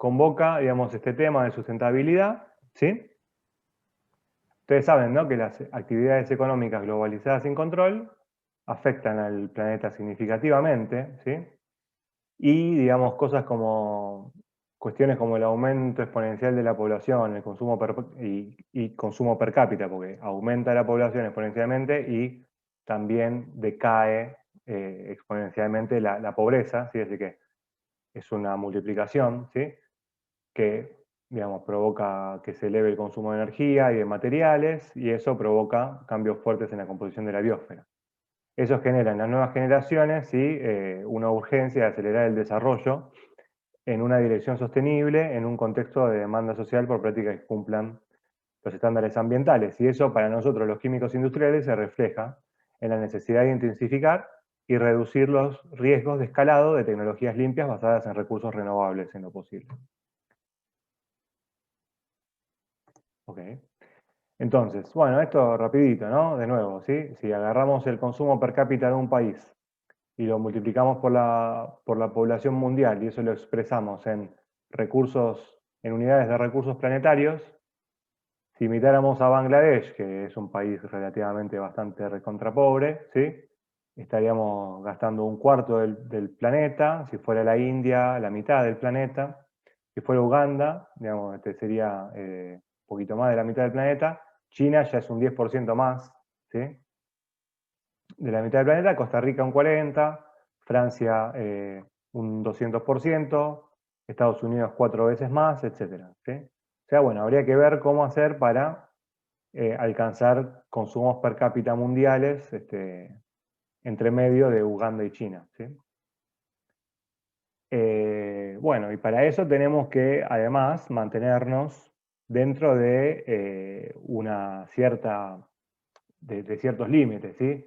convoca, digamos, este tema de sustentabilidad, ¿sí? Ustedes saben, ¿no?, que las actividades económicas globalizadas sin control afectan al planeta significativamente, ¿sí? Y, digamos, cosas como cuestiones como el aumento exponencial de la población, el consumo y consumo per cápita, porque aumenta la población exponencialmente y también decae exponencialmente la pobreza, ¿sí? Así que es una multiplicación, ¿sí?, que, digamos, provoca que se eleve el consumo de energía y de materiales, y eso provoca cambios fuertes en la composición de la biosfera. Eso genera en las nuevas generaciones, ¿sí?, una urgencia de acelerar el desarrollo en una dirección sostenible, en un contexto de demanda social por prácticas que cumplan los estándares ambientales. Y eso, para nosotros los químicos industriales, se refleja en la necesidad de intensificar y reducir los riesgos de escalado de tecnologías limpias basadas en recursos renovables en lo posible. Ok. Entonces, bueno, esto rapidito, ¿no? De nuevo, ¿sí? Si agarramos el consumo per cápita de un país y lo multiplicamos por la población mundial y eso lo expresamos en recursos, en unidades de recursos planetarios, si imitáramos a Bangladesh, que es un país relativamente bastante recontrapobre, ¿sí?, estaríamos gastando un cuarto del planeta. Si fuera la India, la mitad del planeta. Si fuera Uganda, digamos, sería un poquito más de la mitad del planeta. China ya es un 10% más, ¿sí?, de la mitad del planeta. Costa Rica un 40%, Francia un 200%, Estados Unidos 4 veces más, etc., ¿sí? O sea, bueno, habría que ver cómo hacer para alcanzar consumos per cápita mundiales entre medio de Uganda y China, ¿sí? Bueno, y para eso tenemos que además mantenernos dentro de una cierta, de ciertos límites, ¿sí?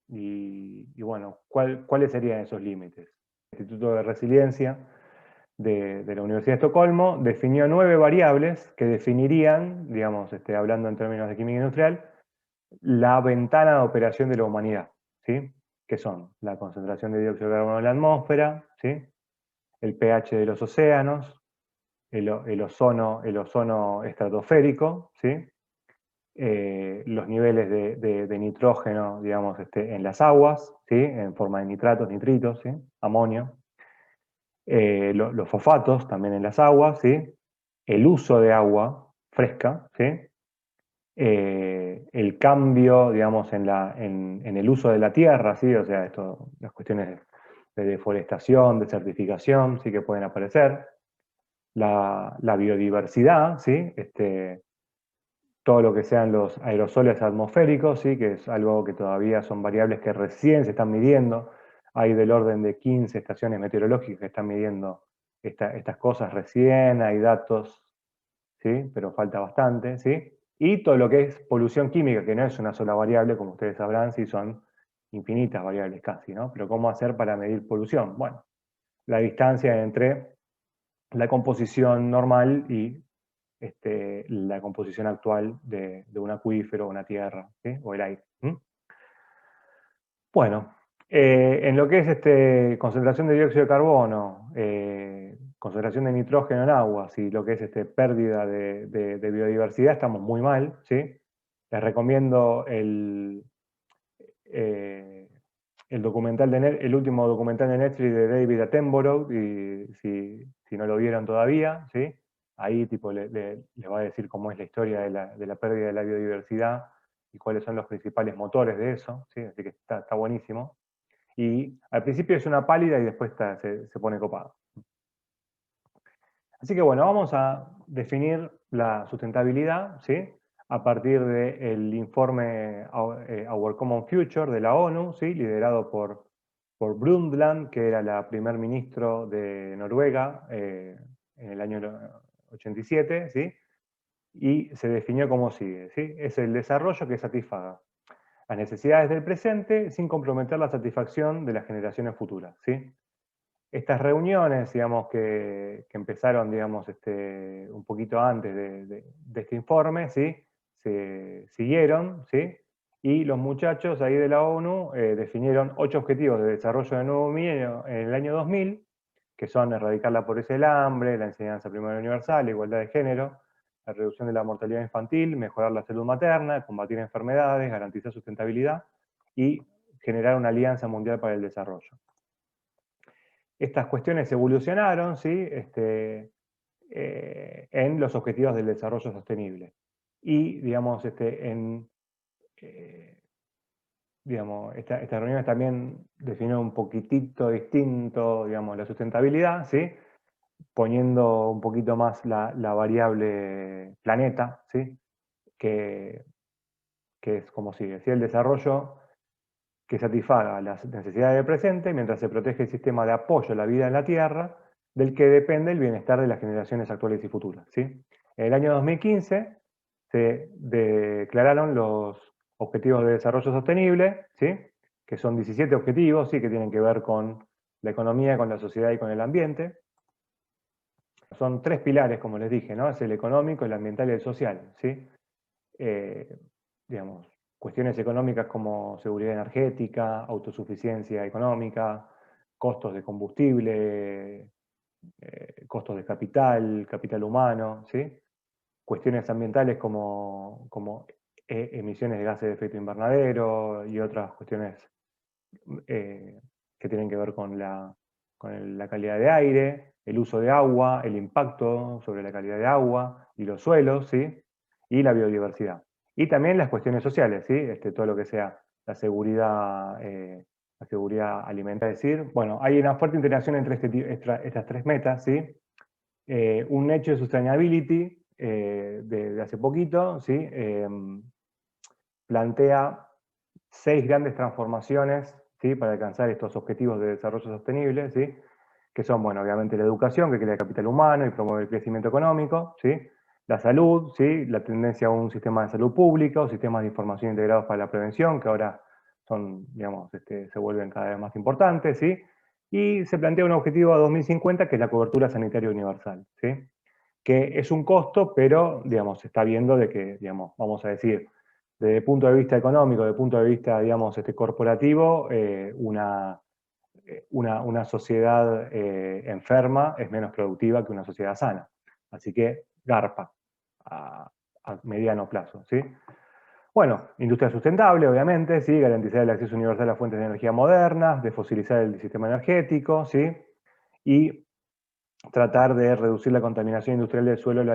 Y bueno, ¿cuáles serían esos límites? El Instituto de Resiliencia de la Universidad de Estocolmo definió 9 variables que definirían, digamos, hablando en términos de química industrial, la ventana de operación de la humanidad, ¿sí? Que son la concentración de dióxido de carbono en la atmósfera, ¿sí?, el pH de los océanos, el ozono estratosférico, ¿sí?, los niveles de nitrógeno, digamos, en las aguas, ¿sí?, en forma de nitratos, nitritos, ¿sí?, amonio, los fosfatos también en las aguas, ¿sí?, el uso de agua fresca, ¿sí?, el cambio, digamos, en el uso de la tierra, ¿sí? O sea, las cuestiones de deforestación, desertificación, sí que pueden aparecer, la biodiversidad, ¿sí? Todo lo que sean los aerosoles atmosféricos, ¿sí?, que es algo que todavía son variables que recién se están midiendo. Hay del orden de 15 estaciones meteorológicas que están midiendo estas cosas recién, hay datos, ¿sí?, pero falta bastante, ¿sí? Y todo lo que es polución química, que no es una sola variable, como ustedes sabrán, sí son infinitas variables casi, ¿no? Pero ¿cómo hacer para medir polución? Bueno, la distancia entre la composición normal y la composición actual de un acuífero, una tierra, ¿sí?, o el aire. Bueno, en lo que es concentración de dióxido de carbono, concentración de nitrógeno en aguas y lo que es pérdida de biodiversidad, estamos muy mal, ¿sí? Les recomiendo el documental el último documental de Netflix de David Attenborough, y si no lo vieron todavía, ¿sí? Ahí tipo les va a decir cómo es la historia de la pérdida de la biodiversidad y cuáles son los principales motores de eso, ¿sí? Así que está buenísimo. Y al principio es una pálida y después se pone copado. Así que bueno, vamos a definir la sustentabilidad, ¿sí?, a partir del informe Our Common Future de la ONU, ¿sí?, liderado por Brundtland, que era la primer ministro de Noruega en el año 87, ¿sí?, y se definió como sigue, ¿sí? Es el desarrollo que satisfaga las necesidades del presente sin comprometer la satisfacción de las generaciones futuras, ¿sí? Estas reuniones, digamos, que empezaron, digamos, un poquito antes de este informe, ¿sí?, se siguieron, ¿sí?, y los muchachos ahí de la ONU definieron 8 objetivos de desarrollo del nuevo milenio en el año 2000, que son erradicar la pobreza y el hambre, la enseñanza primaria universal, la igualdad de género, la reducción de la mortalidad infantil, mejorar la salud materna, combatir enfermedades, garantizar sustentabilidad y generar una alianza mundial para el desarrollo. Estas cuestiones evolucionaron, ¿sí? En los objetivos del desarrollo sostenible. Y, digamos, estas reuniones también definió un poquitito distinto, digamos, la sustentabilidad, ¿sí? Poniendo un poquito más la variable planeta, ¿sí? Que es como sigue, ¿sí? El desarrollo que satisfaga las necesidades del presente mientras se protege el sistema de apoyo a la vida en la Tierra, del que depende el bienestar de las generaciones actuales y futuras, ¿sí? En el año 2015 se declararon los Objetivos de Desarrollo Sostenible, ¿sí? Que son 17 objetivos, ¿sí? Que tienen que ver con la economía, con la sociedad y con el ambiente. Son 3 pilares, como les dije, ¿no? Es el económico, el ambiental y el social, ¿sí? Digamos, cuestiones económicas como seguridad energética, autosuficiencia económica, costos de combustible, costos de capital, capital humano, ¿sí? Cuestiones ambientales como emisiones de gases de efecto invernadero y otras cuestiones que tienen que ver con la calidad de aire, el uso de agua, el impacto sobre la calidad de agua y los suelos, ¿sí? Y la biodiversidad. Y también las cuestiones sociales, ¿sí? Todo lo que sea la seguridad alimentaria. Es decir, bueno, hay una fuerte interacción entre estas 3 metas, ¿sí? Un hecho de sustainability de hace poquito, ¿sí? Plantea 6 grandes transformaciones, ¿sí? Para alcanzar estos objetivos de desarrollo sostenible, ¿sí? Que son, bueno, obviamente la educación, que crea capital humano y promueve el crecimiento económico, ¿sí? La salud, ¿sí? La tendencia a un sistema de salud pública, o sistemas de información integrados para la prevención, que ahora son, digamos, se vuelven cada vez más importantes, ¿sí? Y se plantea un objetivo a 2050 que es la cobertura sanitaria universal, ¿sí? Que es un costo, pero, digamos, se está viendo de que, digamos, vamos a decir, desde el punto de vista económico, desde el punto de vista, digamos, corporativo, una sociedad enferma es menos productiva que una sociedad sana. Así que garpa a mediano plazo, ¿sí? Bueno, industria sustentable, obviamente, ¿sí? Garantizar el acceso universal a fuentes de energía modernas, desfosilizar el sistema energético, ¿sí? Y tratar de reducir la contaminación industrial del suelo, el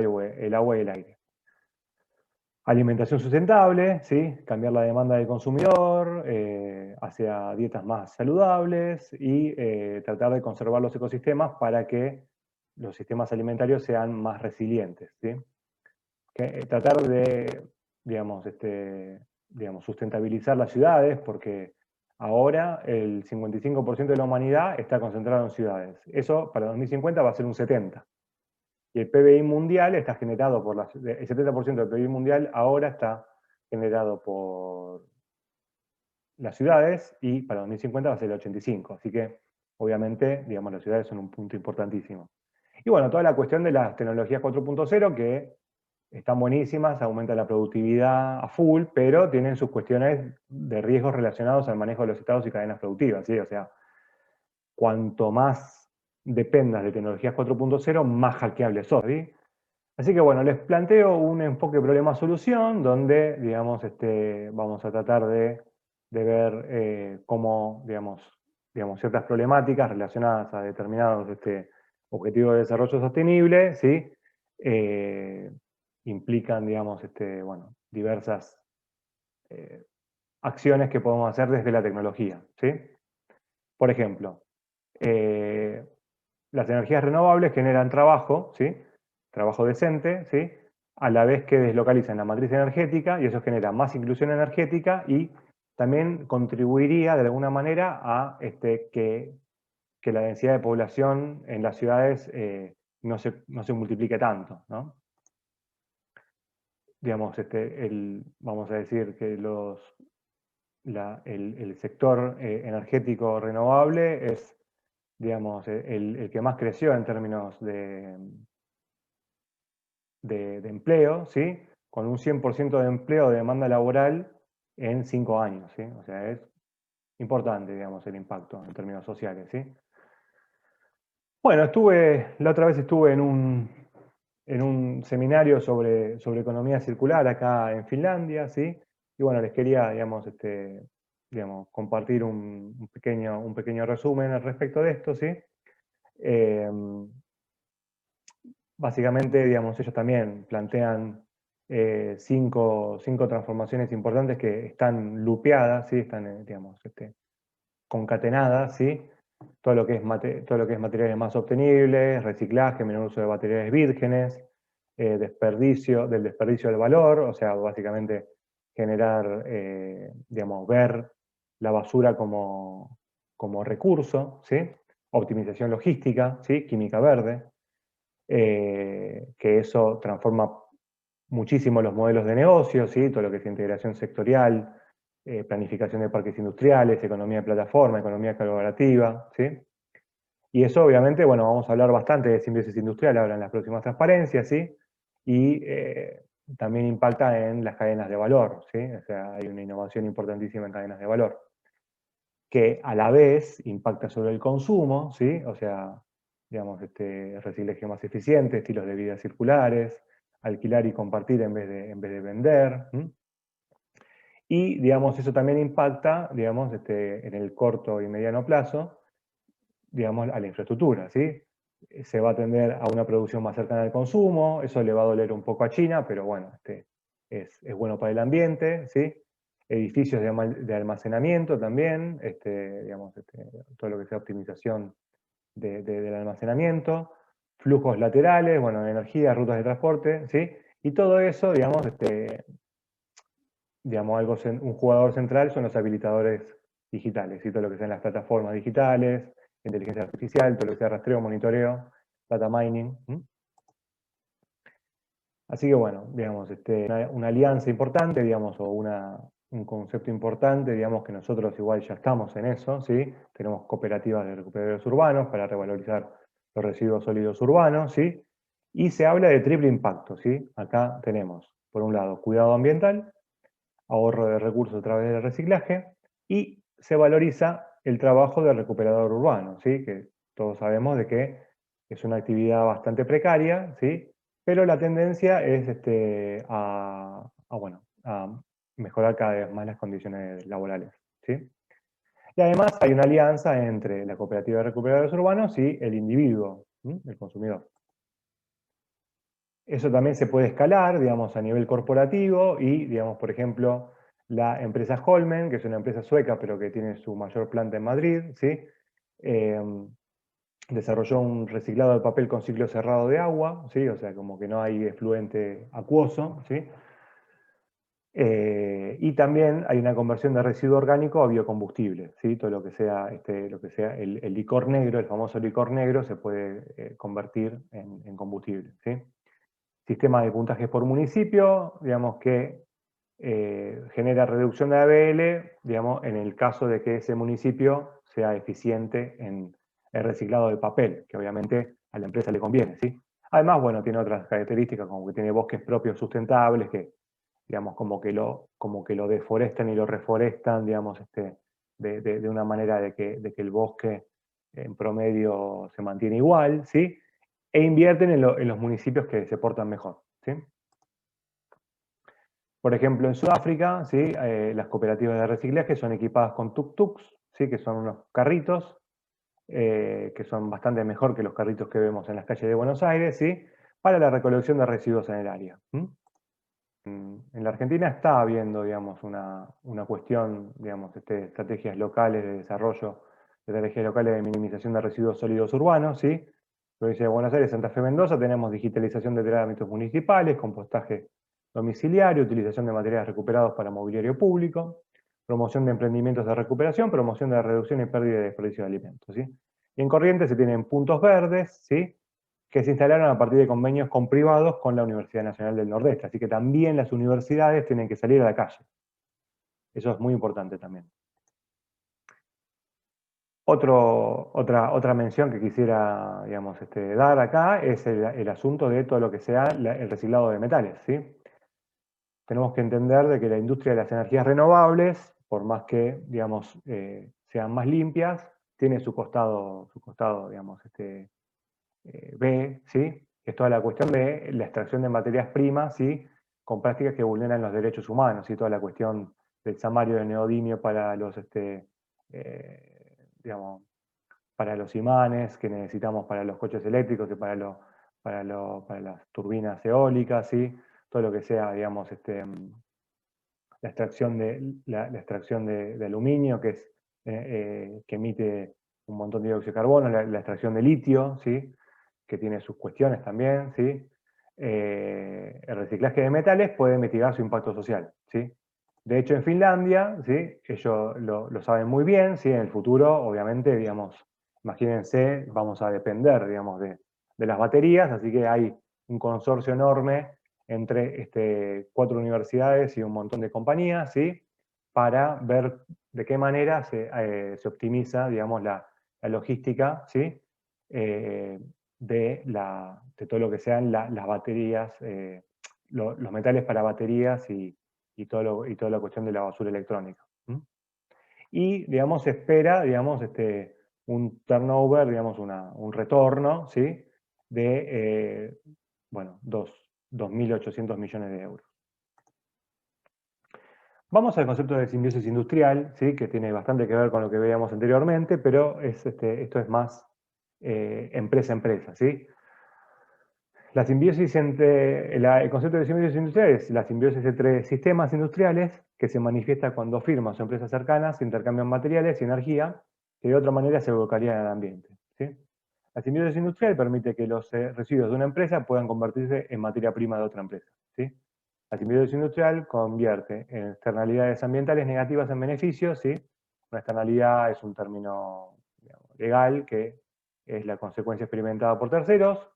agua y el aire. Alimentación sustentable, ¿sí? Cambiar la demanda del consumidor hacia dietas más saludables y tratar de conservar los ecosistemas para que los sistemas alimentarios sean más resilientes, ¿sí? Tratar de, digamos, sustentabilizar las ciudades, porque ahora el 55% de la humanidad está concentrado en ciudades. Eso para 2050 va a ser un 70%. Y el PBI mundial está generado por el 70% del PBI mundial ahora está generado por las ciudades y para 2050 va a ser el 85%. Así que, obviamente, digamos, las ciudades son un punto importantísimo. Y bueno, toda la cuestión de las tecnologías 4.0 que están buenísimas, aumenta la productividad a full, pero tienen sus cuestiones de riesgos relacionados al manejo de los estados y cadenas productivas, ¿sí? O sea, cuanto más dependas de tecnologías 4.0, más hackeable sos, ¿sí? Así que bueno, les planteo un enfoque problema-solución donde, digamos, vamos a tratar de ver cómo, digamos, ciertas problemáticas relacionadas a determinados objetivos de desarrollo sostenible, ¿sí? Implican, digamos, bueno, diversas acciones que podemos hacer desde la tecnología, ¿sí? Por ejemplo, las energías renovables generan trabajo, ¿sí? Trabajo decente, ¿sí? A la vez que deslocalizan la matriz energética y eso genera más inclusión energética y también contribuiría de alguna manera a que la densidad de población en las ciudades no se multiplique tanto, ¿no? Digamos, vamos a decir que el sector energético renovable es, digamos, el que más creció en términos de empleo, ¿sí? Con un 100% de empleo de demanda laboral en 5 años, ¿sí? O sea, es importante, digamos, el impacto en términos sociales, ¿sí? Bueno, la otra vez estuve en un seminario sobre economía circular acá en Finlandia, ¿sí? Y bueno, les quería, digamos, compartir un pequeño resumen al respecto de esto, ¿sí? Eh, Básicamente, digamos, ellos también plantean cinco transformaciones importantes que están lupeadas, ¿sí? Están, digamos, concatenadas, ¿sí? Todo lo que es materiales más obtenibles, reciclaje, menor uso de materiales vírgenes, del desperdicio del valor, o sea, básicamente generar, digamos, ver la basura como recurso, ¿sí? Optimización logística, ¿sí? Química verde, que eso transforma muchísimo los modelos de negocio, ¿sí? Todo lo que es integración sectorial, planificación de parques industriales, economía de plataforma, economía colaborativa, ¿sí? Y eso obviamente, bueno, vamos a hablar bastante de simbiosis industrial ahora en las próximas transparencias, ¿sí? Y también impacta en las cadenas de valor, ¿sí? O sea, hay una innovación importantísima en cadenas de valor, que a la vez impacta sobre el consumo, ¿sí? O sea, digamos, reciclaje más eficiente, estilos de vida circulares, alquilar y compartir en vez de vender. ¿Mm? Y, digamos, eso también impacta, digamos, en el corto y mediano plazo, digamos, a la infraestructura, ¿sí? Se va a tender a una producción más cercana al consumo, eso le va a doler un poco a China, pero bueno, es bueno para el ambiente, ¿sí? Edificios de almacenamiento también, digamos, todo lo que sea optimización del almacenamiento, flujos laterales, bueno, energía, rutas de transporte, ¿sí? Y todo eso, digamos un jugador central son los habilitadores digitales, ¿sí? Todo lo que sean las plataformas digitales, inteligencia artificial, todo lo que sea rastreo, monitoreo, data mining. ¿Mm? Así que bueno, digamos, una alianza importante, digamos, o un concepto importante, digamos que nosotros igual ya estamos en eso, ¿sí? Tenemos cooperativas de recuperadores urbanos para revalorizar los residuos sólidos urbanos, ¿sí? Y se habla de triple impacto, ¿sí? Acá tenemos, por un lado, cuidado ambiental, ahorro de recursos a través del reciclaje, y se valoriza el trabajo del recuperador urbano, ¿sí? Que todos sabemos de que es una actividad bastante precaria, ¿sí? Pero la tendencia es bueno, a mejorar cada vez más las condiciones laborales, ¿sí? Y además hay una alianza entre la cooperativa de recuperadores urbanos y el individuo, ¿sí? El consumidor. Eso también se puede escalar, digamos, a nivel corporativo y, digamos, por ejemplo, la empresa Holmen, que es una empresa sueca, pero que tiene su mayor planta en Madrid, ¿sí? Desarrolló un reciclado de papel con ciclo cerrado de agua, ¿sí? O sea, como que no hay efluente acuoso, ¿sí? Y también hay una conversión de residuo orgánico a biocombustible, ¿sí? Todo lo que sea el licor negro, el famoso licor negro, se puede convertir en combustible, ¿sí? Sistema de puntajes por municipio, digamos que genera reducción de ABL, digamos, en el caso de que ese municipio sea eficiente en el reciclado de papel, que obviamente a la empresa le conviene, ¿sí? Además, bueno, tiene otras características, como que tiene bosques propios sustentables, que, digamos, como que lo deforestan y lo reforestan, digamos, de una manera de que el bosque en promedio se mantiene igual, ¿sí? E invierten en los municipios que se portan mejor, ¿sí? Por ejemplo, en Sudáfrica, ¿sí? Las cooperativas de reciclaje son equipadas con tuk-tuks, ¿sí? Que son unos carritos, que son bastante mejor que los carritos que vemos en las calles de Buenos Aires, ¿sí? Para la recolección de residuos en el área. En la Argentina está habiendo, digamos, una cuestión, digamos, estrategias locales de desarrollo, estrategias locales de minimización de residuos sólidos urbanos, ¿sí? Provincia de Buenos Aires, Santa Fe, Mendoza, tenemos digitalización de trámites municipales, compostaje domiciliario, utilización de materiales recuperados para mobiliario público, promoción de emprendimientos de recuperación, promoción de la reducción y pérdida de desperdicio de alimentos, ¿sí? Y en Corrientes se tienen puntos verdes, ¿sí? Que se instalaron a partir de convenios con privados con la Universidad Nacional del Nordeste. Así que también las universidades tienen que salir a la calle. Eso es muy importante también. Otra mención que quisiera, digamos, dar acá es el asunto de todo lo que sea el reciclado de metales, ¿sí? Tenemos que entender de que la industria de las energías renovables, por más que, digamos, sean más limpias, tiene su costado, digamos, B, ¿sí? Que es toda la cuestión de la extracción de materias primas, ¿sí? Con prácticas que vulneran los derechos humanos, y toda la cuestión del samario de neodimio para los, digamos, para los imanes que necesitamos para los coches eléctricos y para las turbinas eólicas, ¿sí? Todo lo que sea, digamos, la extracción de aluminio, que emite un montón de dióxido de carbono, la extracción de litio, ¿sí? Que tiene sus cuestiones también, ¿sí? El reciclaje de metales puede mitigar su impacto social, ¿sí? De hecho, en Finlandia, ¿sí? Ellos lo saben muy bien, ¿sí? En el futuro, obviamente, digamos, imagínense, vamos a depender, digamos, de las baterías, así que hay un consorcio enorme entre 4 universidades y un montón de compañías, ¿sí? Para ver de qué manera se optimiza, digamos, la logística, ¿sí? De todo lo que sean las baterías, los metales para baterías y toda la cuestión de la basura electrónica. ¿Mm? Y, digamos, se espera, digamos, un turnover, digamos, un retorno, ¿sí? De, bueno, 2.800 millones de euros. Vamos al concepto de simbiosis industrial, ¿sí? Que tiene bastante que ver con lo que veíamos anteriormente, pero esto es más empresa a empresa, ¿sí? La simbiosis el concepto de simbiosis industrial es la simbiosis entre sistemas industriales que se manifiesta cuando firmas o empresas cercanas intercambian materiales y energía que de otra manera se evocarían en el ambiente, ¿sí? La simbiosis industrial permite que los residuos de una empresa puedan convertirse en materia prima de otra empresa, ¿sí? La simbiosis industrial convierte en externalidades ambientales negativas en beneficios, ¿sí? Una externalidad es un término, digamos, legal que es la consecuencia experimentada por terceros.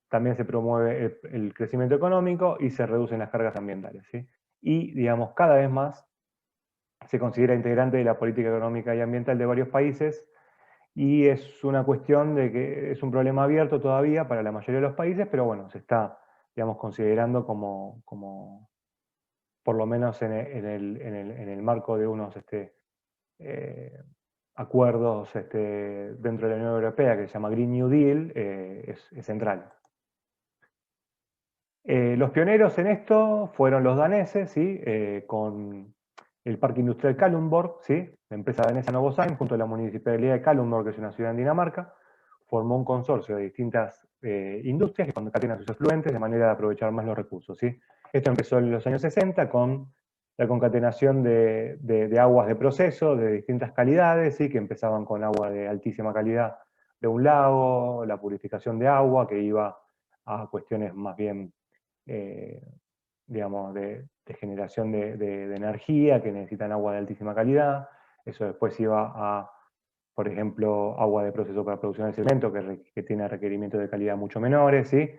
También se promueve el crecimiento económico y se reducen las cargas ambientales, ¿sí? Y, digamos, cada vez más se considera integrante de la política económica y ambiental de varios países, y es una cuestión de que es un problema abierto todavía para la mayoría de los países, pero bueno, se está, digamos, considerando como por lo menos en el marco de unos eh, acuerdos dentro de la Unión Europea que se llama Green New Deal, es central. Los pioneros en esto fueron los daneses, ¿sí? Con el Parque Industrial Kalundborg, ¿sí? La empresa danesa Novozymes, junto a la Municipalidad de Kalundborg, que es una ciudad en Dinamarca, formó un consorcio de distintas industrias que concatenan sus efluentes de manera de aprovechar más los recursos, ¿sí? Esto empezó en los años 60 con la concatenación de aguas de proceso de distintas calidades, ¿sí? Que empezaban con agua de altísima calidad de un lago, la purificación de agua, que iba a cuestiones más bien digamos, de generación de energía, que necesitan agua de altísima calidad. Eso después iba a, por ejemplo, agua de proceso para producción de cemento, que tiene requerimientos de calidad mucho menores, ¿sí?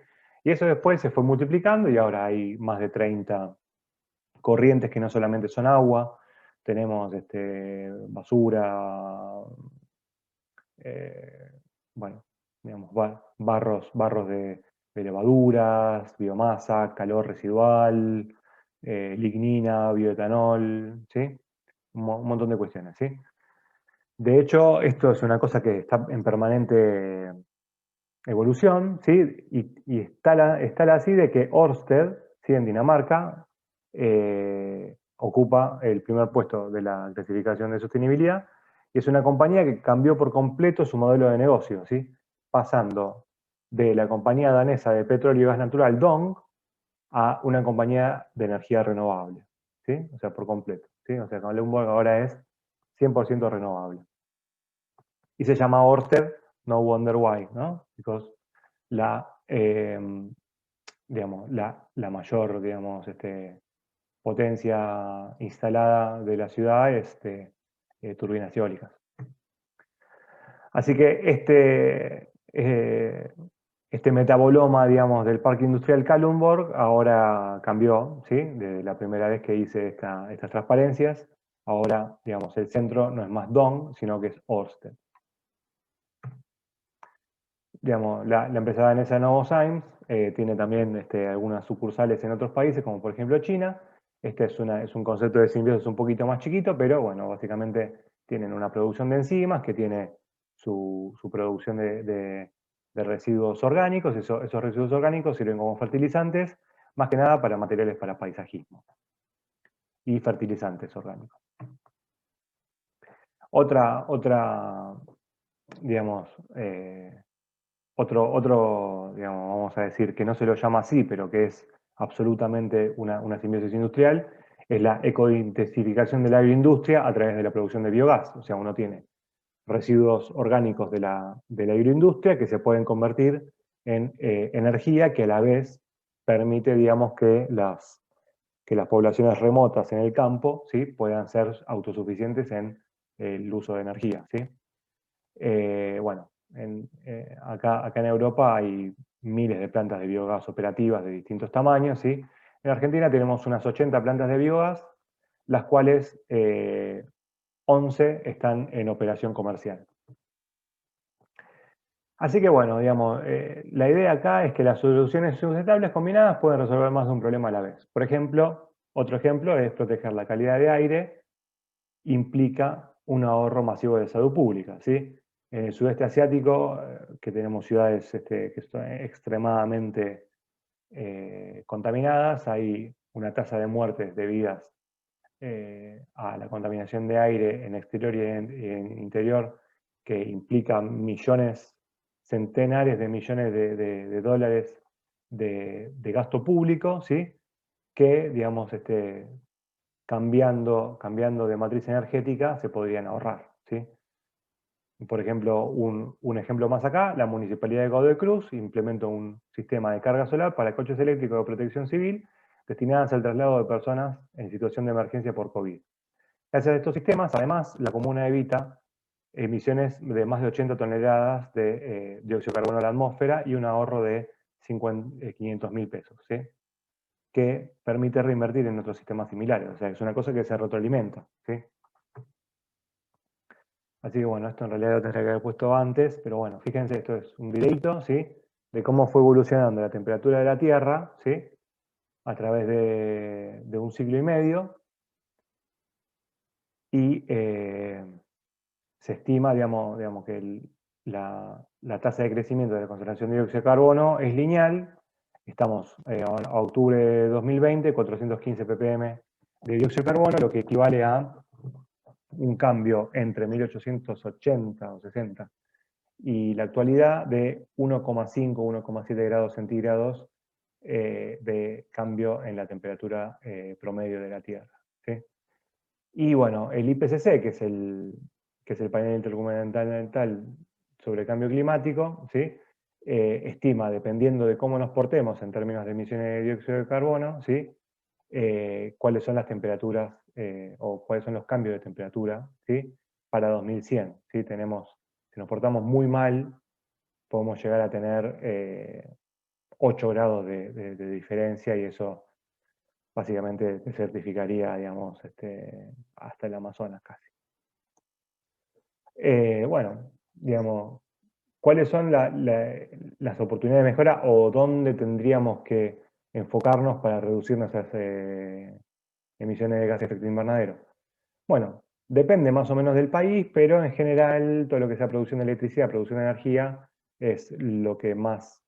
Y eso después se fue multiplicando y ahora hay más de 30 corrientes que no solamente son agua, tenemos basura, bueno, digamos, barros de levaduras, biomasa, calor residual, lignina, bioetanol, ¿sí? Un montón de cuestiones, ¿sí? De hecho, esto es una cosa que está en permanente evolución, ¿sí? Y está así de que Ørsted, ¿sí? En Dinamarca, ocupa el primer puesto de la clasificación de sostenibilidad, y es una compañía que cambió por completo su modelo de negocio, ¿sí? Pasando de la compañía danesa de petróleo y gas natural, DONG, a una compañía de energía renovable, ¿sí? O sea, por completo, ¿sí? O sea, Kalundborg ahora es 100% renovable. Y se llama Ørsted, no wonder why, ¿no? Because digamos, la mayor, digamos, potencia instalada de la ciudad es turbinas eólicas. Así que este metaboloma, digamos, del Parque Industrial Kalundborg ahora cambió, ¿sí? Desde la primera vez que hice estas transparencias, ahora, digamos, el centro no es más DONG, sino que es Ørsted. Digamos, la empresa danesa Novozymes tiene también algunas sucursales en otros países, como por ejemplo China. Es un concepto de simbiosis un poquito más chiquito, pero bueno, básicamente tienen una producción de enzimas que tiene su producción residuos orgánicos. Esos residuos orgánicos sirven como fertilizantes, más que nada para materiales para paisajismo y fertilizantes orgánicos. Digamos, digamos, vamos a decir, que no se lo llama así, pero que es absolutamente una simbiosis industrial, es la ecointensificación de la agroindustria a través de la producción de biogás. O sea, uno tiene residuos orgánicos de la agroindustria que se pueden convertir en energía que a la vez permite, digamos, que las poblaciones remotas en el campo, ¿sí?, puedan ser autosuficientes en el uso de energía, ¿sí? Bueno, acá en Europa hay miles de plantas de biogás operativas de distintos tamaños, ¿sí? En Argentina tenemos unas 80 plantas de biogás, las cuales 11 están en operación comercial. Así que bueno, digamos, la idea acá es que las soluciones sustentables combinadas pueden resolver más de un problema a la vez. Por ejemplo, otro ejemplo es proteger la calidad de aire, implica un ahorro masivo de salud pública, ¿sí? En el sudeste asiático, que tenemos ciudades que son extremadamente contaminadas, hay una tasa de muertes debidas a la contaminación de aire en exterior y en interior que implica millones, centenares de millones de dólares de gasto público, ¿sí?, que, digamos, cambiando de matriz energética se podrían ahorrar, ¿sí? Por ejemplo, un ejemplo más acá, la Municipalidad de Godoy Cruz implementó un sistema de carga solar para coches eléctricos de protección civil destinadas al traslado de personas en situación de emergencia por COVID. Gracias a estos sistemas, además, la comuna evita emisiones de más de 80 toneladas de dióxido de carbono a la atmósfera y un ahorro de 500.000 pesos, ¿sí?, que permite reinvertir en otros sistemas similares. O sea, es una cosa que se retroalimenta, ¿sí? Así que bueno, esto en realidad lo tendría que haber puesto antes, pero bueno, fíjense, esto es un videito, ¿sí?, de cómo fue evolucionando la temperatura de la Tierra, ¿sí?, a través de un siglo y medio, y se estima, digamos que la tasa de crecimiento de la concentración de dióxido de carbono es lineal. Estamos a octubre de 2020, 415 ppm de dióxido de carbono, lo que equivale a un cambio entre 1880 o 60 y la actualidad de 1,5, 1,7 grados centígrados de cambio en la temperatura promedio de la Tierra, ¿sí? Y bueno, el IPCC, que es el panel intergubernamental sobre el cambio climático, ¿sí?, estima, dependiendo de cómo nos portemos en términos de emisiones de dióxido de carbono, ¿sí?, cuáles son las temperaturas o cuáles son los cambios de temperatura, ¿sí?, para 2100. ¿Sí? Si nos portamos muy mal, podemos llegar a tener 8 grados de diferencia, y eso básicamente desertificaría, digamos, hasta el Amazonas casi. Bueno, digamos, ¿cuáles son las oportunidades de mejora o dónde tendríamos que enfocarnos para reducir nuestras emisiones de gases de efecto invernadero? Bueno, depende más o menos del país, pero en general todo lo que sea producción de electricidad, producción de energía, es lo que más,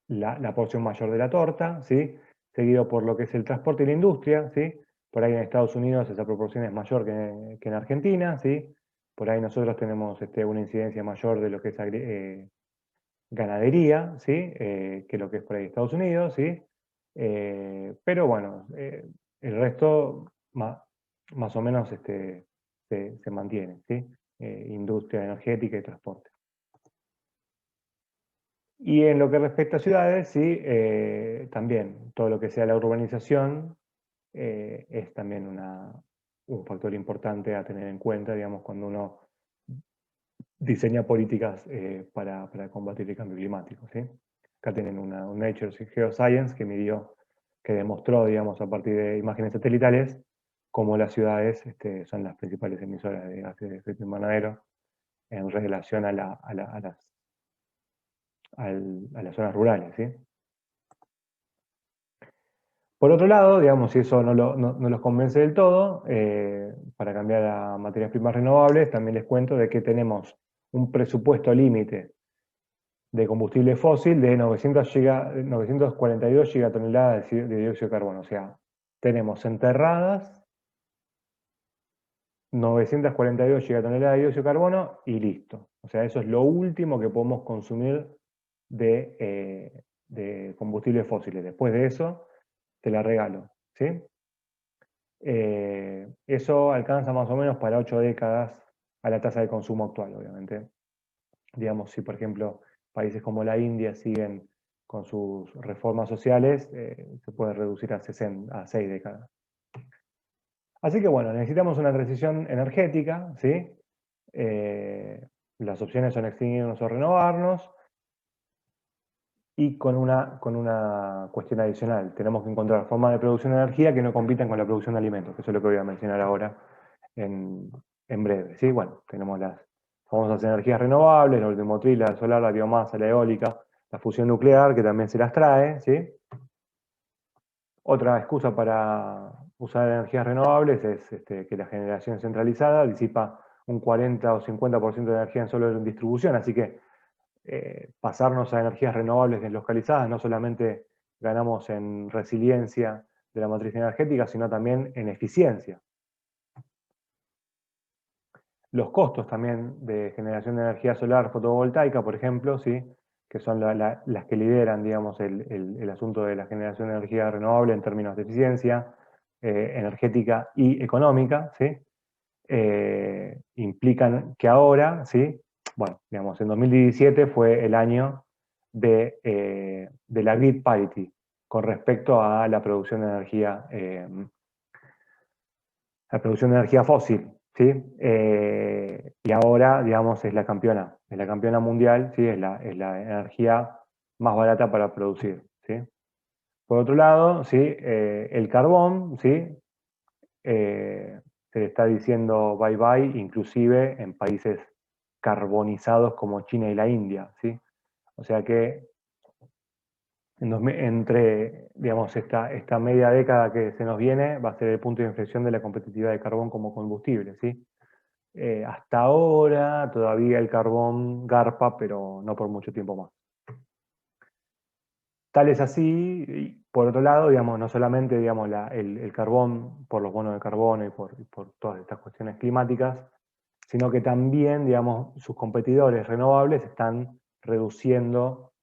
la porción mayor de la torta, ¿sí?, seguido por lo que es el transporte y la industria, ¿sí? Por ahí en Estados Unidos esa proporción es mayor que en Argentina, ¿sí? Por ahí nosotros tenemos una incidencia mayor de lo que es ganadería, ¿sí?, que lo que es por ahí Estados Unidos, ¿sí? Pero bueno, el resto más o menos se mantiene, ¿sí? Industria energética y transporte. Y en lo que respecta a ciudades, sí, también todo lo que sea la urbanización es también un factor importante a tener en cuenta, digamos, cuando uno diseña políticas para combatir el cambio climático, ¿sí? Acá tienen un Nature Geoscience que demostró, digamos, a partir de imágenes satelitales, cómo las ciudades son las principales emisoras de gases de efecto invernadero en relación a las zonas rurales, ¿sí? Por otro lado, digamos, si eso no los convence del todo, para cambiar a materias primas renovables, también les cuento de que tenemos un presupuesto límite de combustible fósil de 942 gigatoneladas de dióxido de carbono. O sea, tenemos enterradas 942 gigatoneladas de dióxido de carbono y listo. O sea, eso es lo último que podemos consumir de combustibles fósiles. Después de eso, te la regalo, ¿sí? Eso alcanza más o menos para 8 décadas a la tasa de consumo actual, obviamente. Digamos, si por ejemplo países como la India siguen con sus reformas sociales, se puede reducir a 6 décadas. Así que bueno, necesitamos una transición energética, ¿sí? Las opciones son extinguirnos o renovarnos, y con una cuestión adicional, tenemos que encontrar formas de producción de energía que no compitan con la producción de alimentos, que eso es lo que voy a mencionar ahora en breve, ¿sí? Bueno, tenemos las famosas energías renovables, la automotriz, la solar, la biomasa, la eólica, la fusión nuclear, que también se las trae, ¿sí? Otra excusa para usar energías renovables es que la generación centralizada disipa un 40 o 50% de energía en solo en distribución, así que pasarnos a energías renovables deslocalizadas no solamente ganamos en resiliencia de la matriz energética, sino también en eficiencia. Los costos también de generación de energía solar fotovoltaica, por ejemplo, ¿sí? Que son las que lideran, digamos, el asunto de la generación de energía renovable en términos de eficiencia energética y económica, ¿sí? Implican que ahora, ¿sí? Bueno, digamos, en 2017 fue el año de la grid parity con respecto a la producción de energía fósil, ¿sí? Y ahora, digamos, es la campeona mundial, ¿sí? Es la energía más barata para producir, ¿sí? Por otro lado, ¿sí? El carbón, ¿sí? Se le está diciendo bye bye, inclusive en países carbonizados como China y la India, ¿sí? O sea que entre, digamos, esta media década que se nos viene va a ser el punto de inflexión de la competitividad del carbón como combustible, ¿sí? Hasta ahora todavía el carbón garpa, pero no por mucho tiempo más. Tal es así, y por otro lado, digamos, no solamente digamos, el carbón por los bonos de carbono y por todas estas cuestiones climáticas, sino que también, digamos, sus competidores renovables están reduciendo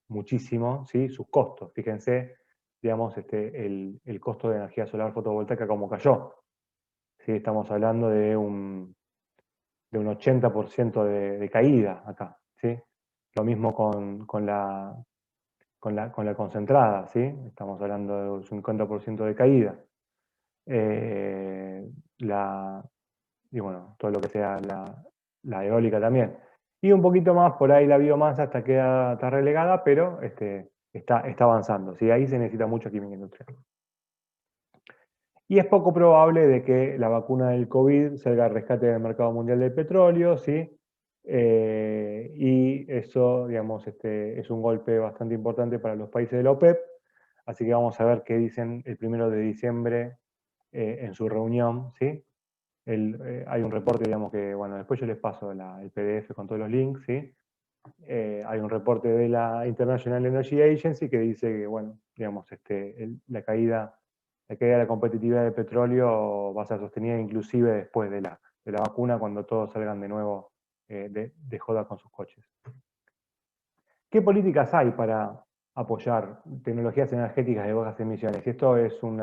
muchísimo, ¿sí? Sus costos. Fíjense, digamos, el costo de energía solar fotovoltaica como cayó. ¿Sí? Estamos hablando de un 80% de caída acá, ¿sí? Lo mismo con la concentrada, ¿sí? Estamos hablando de un 50% de caída. Y bueno, todo lo que sea la eólica también. Y un poquito más, por ahí la biomasa está relegada, pero está avanzando, ¿sí? Ahí se necesita mucha química industrial. Y es poco probable de que la vacuna del COVID salga al rescate del mercado mundial del petróleo, ¿sí? Y eso, digamos, es un golpe bastante importante para los países de la OPEP, así que vamos a ver qué dicen el 1 de diciembre en su reunión, ¿sí? Hay un reporte, digamos que, bueno, después yo les paso el PDF con todos los links, ¿sí? Hay un reporte de la International Energy Agency que dice que, bueno, digamos, la caída de la competitividad del petróleo va a ser sostenida inclusive después de la vacuna, cuando todos salgan de nuevo de joda con sus coches. ¿Qué políticas hay para apoyar tecnologías energéticas de bajas emisiones? Y esto es un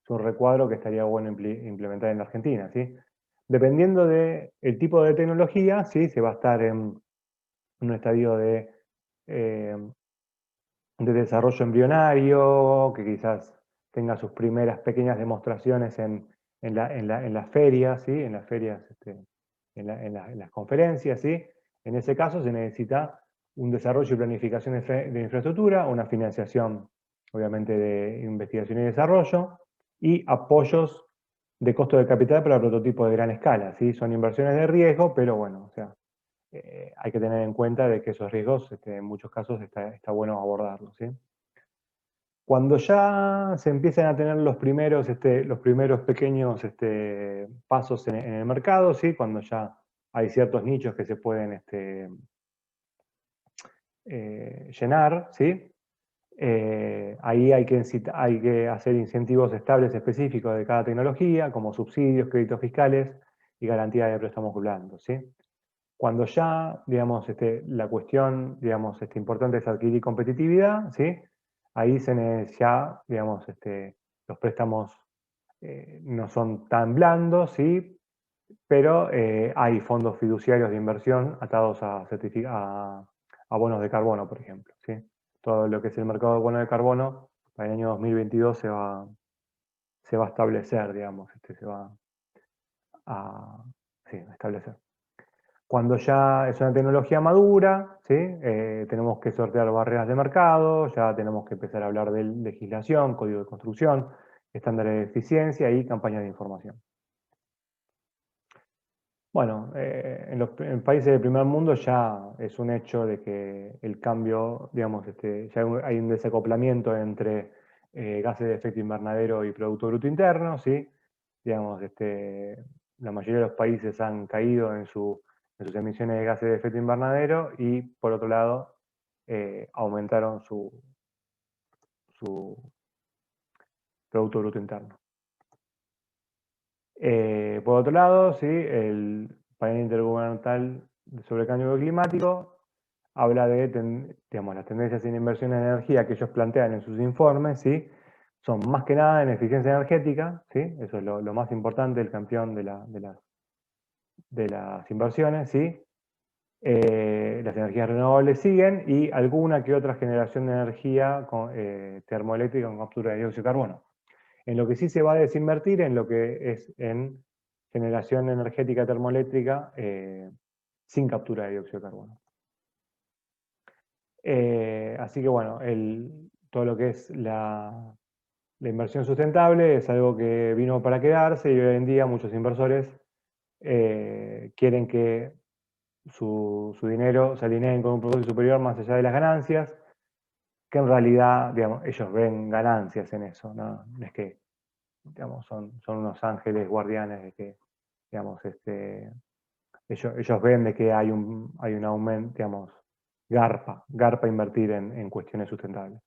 recuadro que estaría bueno implementar en la Argentina, ¿sí? Dependiendo del tipo de tecnología, ¿sí? Se va a estar en un estadio eh, de desarrollo embrionario, que quizás tenga sus primeras pequeñas demostraciones en las ferias, ¿sí? En las ferias, en las conferencias, ¿sí? En ese caso se necesita un desarrollo y planificación de infraestructura, una financiación, obviamente, de investigación y desarrollo, y apoyos de costo de capital para prototipos de gran escala, ¿sí? Son inversiones de riesgo, pero bueno, o sea, hay que tener en cuenta de que esos riesgos, en muchos casos, está bueno abordarlos, ¿sí? Cuando ya se empiezan a tener los primeros pequeños pasos en el mercado, ¿sí? Cuando ya hay ciertos nichos que se pueden llenar, ¿sí? Ahí hay que hacer incentivos estables específicos de cada tecnología, como subsidios, créditos fiscales y garantía de préstamos blandos, ¿sí? Cuando ya, digamos, la cuestión, digamos, importante es adquirir competitividad, ¿sí? Ahí ya, digamos, los préstamos no son tan blandos, ¿sí? Pero hay fondos fiduciarios de inversión atados a bonos de carbono, por ejemplo, ¿sí? Todo lo que es el mercado de bonos de carbono, para el año 2022 se va a establecer, digamos, se va a, sí, a establecer. Cuando ya es una tecnología madura, ¿sí? Tenemos que sortear barreras de mercado, ya tenemos que empezar a hablar de legislación, código de construcción, estándares de eficiencia y campañas de información. Bueno, en países del primer mundo ya es un hecho de que el cambio, digamos, ya hay un desacoplamiento entre gases de efecto invernadero y Producto Bruto Interno, ¿sí? Digamos, la mayoría de los países han caído en sus emisiones de gases de efecto invernadero y, por otro lado, aumentaron su Producto Bruto Interno. Por otro lado, ¿sí? El panel intergubernamental sobre el cambio climático habla de, digamos, las tendencias en inversión en energía que ellos plantean en sus informes, ¿sí? Son más que nada en eficiencia energética, ¿sí? Eso es lo más importante, el campeón de las inversiones, ¿sí? Las energías renovables siguen y alguna que otra generación de energía termoeléctrica con captura de dióxido de carbono. En lo que sí se va a desinvertir en lo que es en generación energética termoeléctrica sin captura de dióxido de carbono. Así que bueno, todo lo que es la inversión sustentable es algo que vino para quedarse y hoy en día muchos inversores quieren que su dinero se alineen con un propósito superior más allá de las ganancias, que en realidad, digamos, ellos ven ganancias en eso, ¿no? Es que, digamos, son unos ángeles guardianes de que, digamos, ellos ven de que hay un aumento, digamos, garpa invertir en cuestiones sustentables.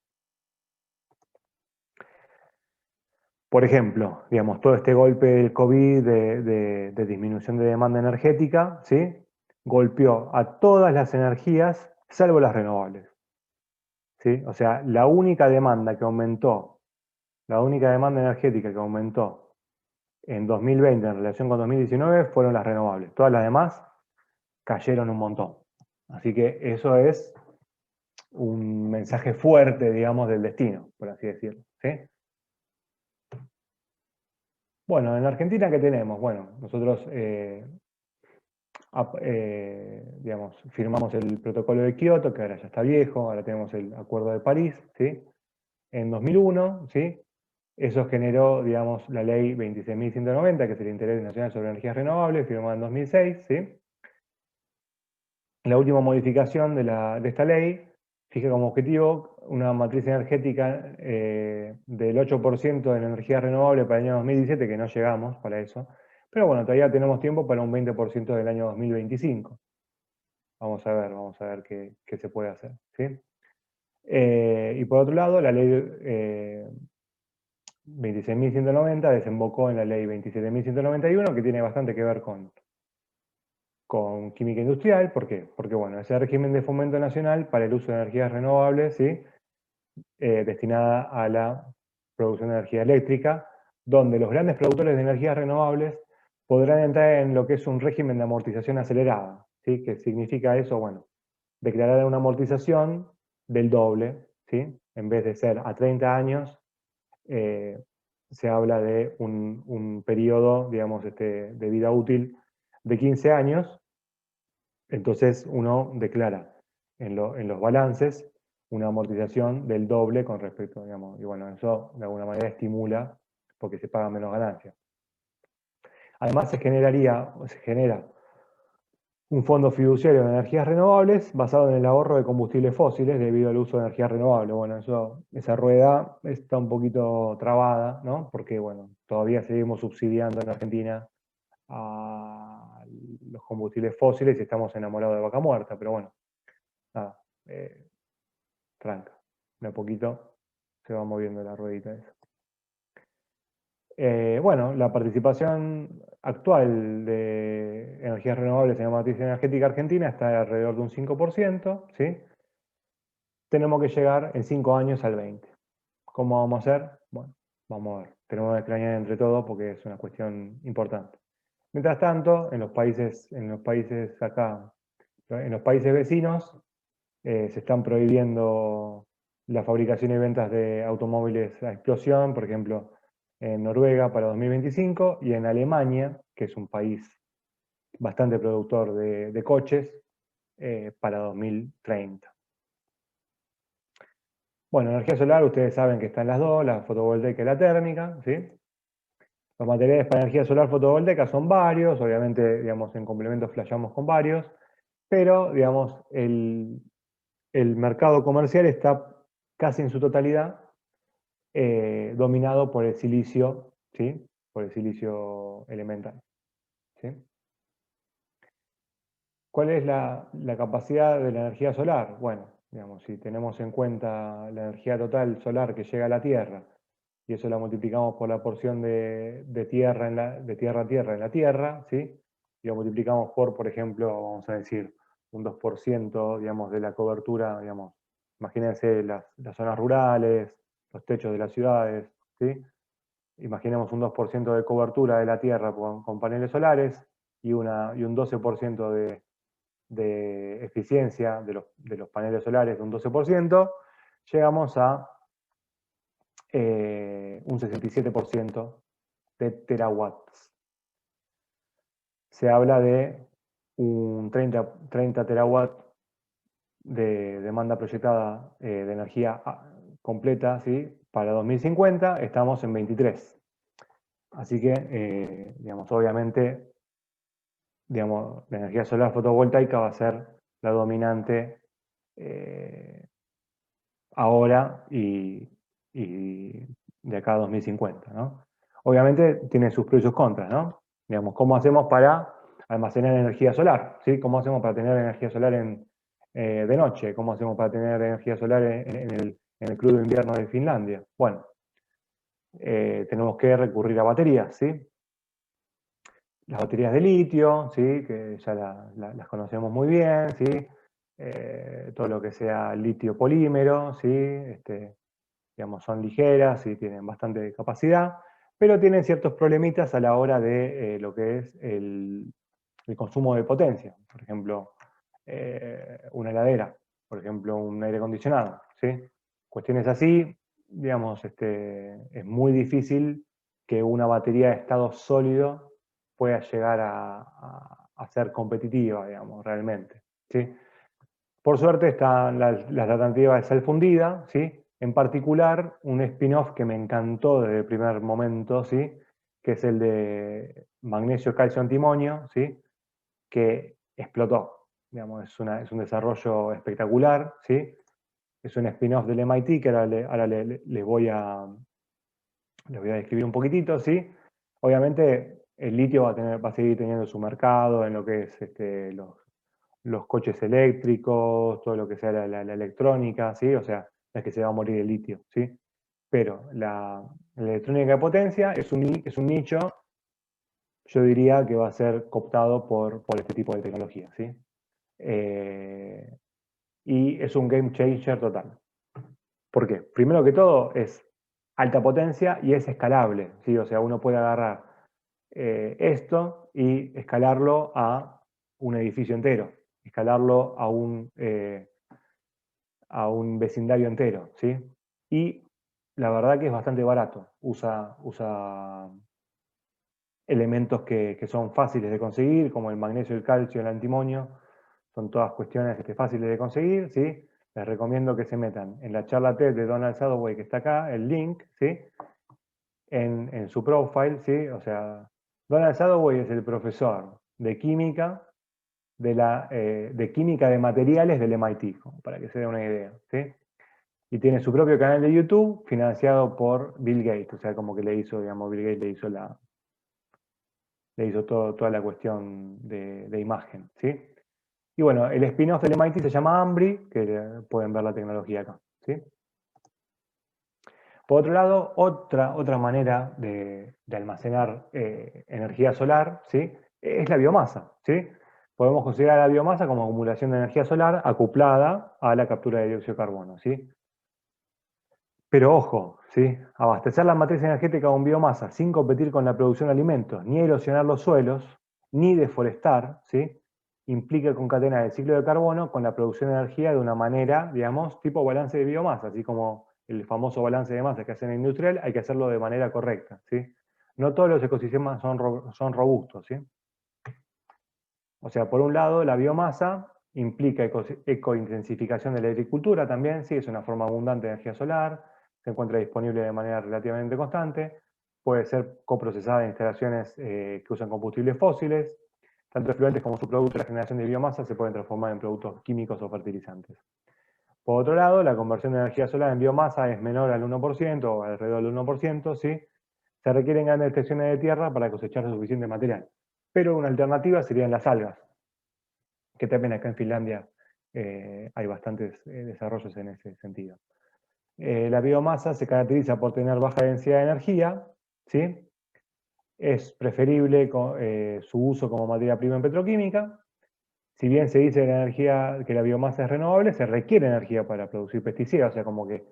Por ejemplo, digamos, todo este golpe del COVID de disminución de demanda energética, ¿sí? Golpeó a todas las energías, salvo las renovables, ¿sí? O sea, la única demanda energética que aumentó en 2020 en relación con 2019 fueron las renovables. Todas las demás cayeron un montón. Así que eso es un mensaje fuerte, digamos, del destino, por así decirlo, ¿sí? Bueno, en Argentina, ¿qué tenemos? Bueno, nosotros, digamos, firmamos el protocolo de Kioto, que ahora ya está viejo, ahora tenemos el Acuerdo de París, ¿sí? En 2001, ¿sí? Eso generó, digamos, la ley 26.190, que es el Interés Nacional sobre Energías Renovables, firmada en 2006, ¿sí? La última modificación de esta ley fija como objetivo una matriz energética del 8% de energía renovable para el año 2017, que no llegamos para eso, pero bueno, todavía tenemos tiempo para un 20% del año 2025. Vamos a ver qué se puede hacer, ¿sí? Y por otro lado, la ley 26.190 desembocó en la ley 27.191, que tiene bastante que ver con química industrial. ¿Por qué? Porque bueno, ese régimen de fomento nacional para el uso de energías renovables, ¿sí? Destinada a la producción de energía eléctrica, donde los grandes productores de energías renovables podrán entrar en lo que es un régimen de amortización acelerada, ¿sí? ¿Qué significa eso? Bueno, declarar una amortización del doble, ¿sí? En vez de ser a 30 años, se habla de un periodo, digamos, de vida útil de 15 años. Entonces uno declara en los balances una amortización del doble con respecto, digamos, y bueno, eso de alguna manera estimula porque se pagan menos ganancias. Además se genera un fondo fiduciario de energías renovables basado en el ahorro de combustibles fósiles debido al uso de energías renovables. Bueno, esa rueda está un poquito trabada, ¿no? Porque, bueno, todavía seguimos subsidiando en Argentina a los combustibles fósiles y estamos enamorados de vaca muerta, pero bueno, nada, tranca, de a poquito se va moviendo la ruedita esa. Bueno, la participación actual de energías renovables en la matriz energética argentina está alrededor de un 5%, ¿sí? Tenemos que llegar en 5 años al 20%. ¿Cómo vamos a hacer? Bueno, vamos a ver. Tenemos que planear entre todos porque es una cuestión importante. Mientras tanto, en los países acá, en los países vecinos, se están prohibiendo la fabricación y ventas de automóviles a explosión, por ejemplo, en Noruega para 2025 y en Alemania, que es un país bastante productor de coches, para 2030. Bueno, energía solar, ustedes saben que están las dos, la fotovoltaica y la térmica, ¿sí? Los materiales para energía solar fotovoltaica son varios, obviamente, digamos, en complemento flasheamos con varios, pero, digamos, el mercado comercial está casi en su totalidad dominado por el silicio, ¿sí? Por el silicio elemental, ¿sí? ¿Cuál es la capacidad de la energía solar? Bueno, digamos, si tenemos en cuenta la energía total solar que llega a la Tierra, y eso la multiplicamos por la porción de tierra a tierra en la Tierra, ¿sí? Y lo multiplicamos por ejemplo, vamos a decir, un 2%, digamos, de la cobertura, digamos, imagínense las zonas rurales, los techos de las ciudades, ¿sí? Imaginemos un 2% de cobertura de la Tierra con paneles solares y un 12% de eficiencia de los paneles solares de un 12%, llegamos a un 67% de terawatts. Se habla de un 30 terawatt de demanda proyectada de energía completa, ¿sí? Para 2050 estamos en 23. Así que, digamos, obviamente, digamos, la energía solar fotovoltaica va a ser la dominante ahora y de acá a 2050, ¿no? Obviamente tiene sus pros y sus contras, ¿no? Digamos, ¿cómo hacemos para almacenar energía solar? ¿Sí? ¿Cómo hacemos para tener energía solar de noche? ¿Cómo hacemos para tener energía solar en el crudo invierno de Finlandia? Bueno, tenemos que recurrir a baterías, ¿sí? Las baterías de litio, ¿sí? Que ya las conocemos muy bien, ¿sí? Todo lo que sea litio polímero, ¿sí? Digamos, son ligeras y tienen bastante capacidad, pero tienen ciertos problemitas a la hora de lo que es el consumo de potencia. Por ejemplo, una heladera, por ejemplo, un aire acondicionado, ¿sí? Cuestiones así, digamos, es muy difícil que una batería de estado sólido pueda llegar a ser competitiva, digamos, realmente, ¿sí? Por suerte están las alternativas de sal fundida, ¿sí? En particular, un spin-off que me encantó desde el primer momento, ¿sí? Que es el de magnesio, calcio, antimonio, ¿sí? Que explotó. Digamos, es un desarrollo espectacular, ¿sí? Es un spin-off del MIT que ahora les voy a describir un poquitito, ¿sí? Obviamente el litio va a seguir teniendo su mercado en lo que es los coches eléctricos, todo lo que sea la electrónica, ¿sí? O sea, no es que se va a morir el litio, ¿sí? Pero la electrónica de potencia es un nicho, yo diría que va a ser cooptado por este tipo de tecnología, ¿sí? Y es un game changer total. ¿Por qué? Primero que todo es alta potencia y es escalable, ¿sí? O sea, uno puede agarrar esto y escalarlo a un edificio entero, escalarlo a un vecindario entero, ¿sí? Y la verdad que es bastante barato, usa elementos que son fáciles de conseguir, como el magnesio, el calcio, el antimonio, son todas cuestiones fáciles de conseguir, ¿sí? Les recomiendo que se metan en la charla TED de Donald Sadoway, que está acá, el link, ¿sí? En su profile, ¿sí? O sea, Donald Sadoway es el profesor de química de química de materiales del MIT, para que se dé una idea, ¿sí? Y tiene su propio canal de YouTube financiado por Bill Gates, o sea, como que le hizo, digamos, Bill Gates le hizo le hizo toda la cuestión de imagen, ¿sí? Y bueno, el spin-off del MIT se llama Ambry, que pueden ver la tecnología acá, ¿sí? Por otro lado, otra manera de almacenar energía solar, ¿sí? Es la biomasa, ¿sí? Podemos considerar la biomasa como acumulación de energía solar acoplada a la captura de dióxido de carbono, ¿sí? Pero ojo, ¿sí? Abastecer la matriz energética con biomasa sin competir con la producción de alimentos, ni erosionar los suelos, ni deforestar, ¿sí? Implica concatenar el ciclo de carbono con la producción de energía de una manera, digamos, tipo balance de biomasa, así como el famoso balance de masa que hacen en industrial, hay que hacerlo de manera correcta, ¿sí? No todos los ecosistemas son robustos, ¿sí? O sea, por un lado, la biomasa implica ecointensificación de la agricultura también, sí, es una forma abundante de energía solar, se encuentra disponible de manera relativamente constante, puede ser coprocesada en instalaciones que usan combustibles fósiles, tanto efluentes como subproductos de la generación de biomasa se pueden transformar en productos químicos o fertilizantes. Por otro lado, la conversión de energía solar en biomasa es menor al 1% o alrededor del 1%, ¿sí? Se requieren grandes extensiones de tierra para cosechar suficiente material. Pero una alternativa serían las algas, que también acá en Finlandia hay bastantes desarrollos en ese sentido. La biomasa se caracteriza por tener baja densidad de energía, ¿sí? Es preferible su uso como materia prima en petroquímica. Si bien se dice que la biomasa es renovable, se requiere energía para producir pesticidas, o sea, como que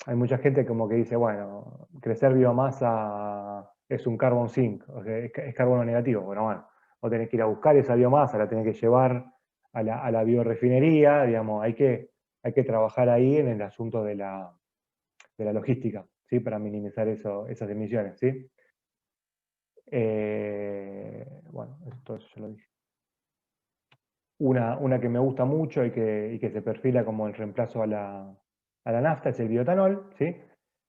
hay mucha gente como que dice, bueno, crecer biomasa es un carbon sink, o sea, es carbono negativo. Bueno, vos tenés que ir a buscar esa biomasa, la tenés que llevar a la biorefinería, digamos, hay que trabajar ahí en el asunto de la logística, ¿sí? Para minimizar esas emisiones, ¿sí? Bueno, esto ya lo dije. Una que me gusta mucho y que se perfila como el reemplazo a la nafta es el bioetanol, ¿sí?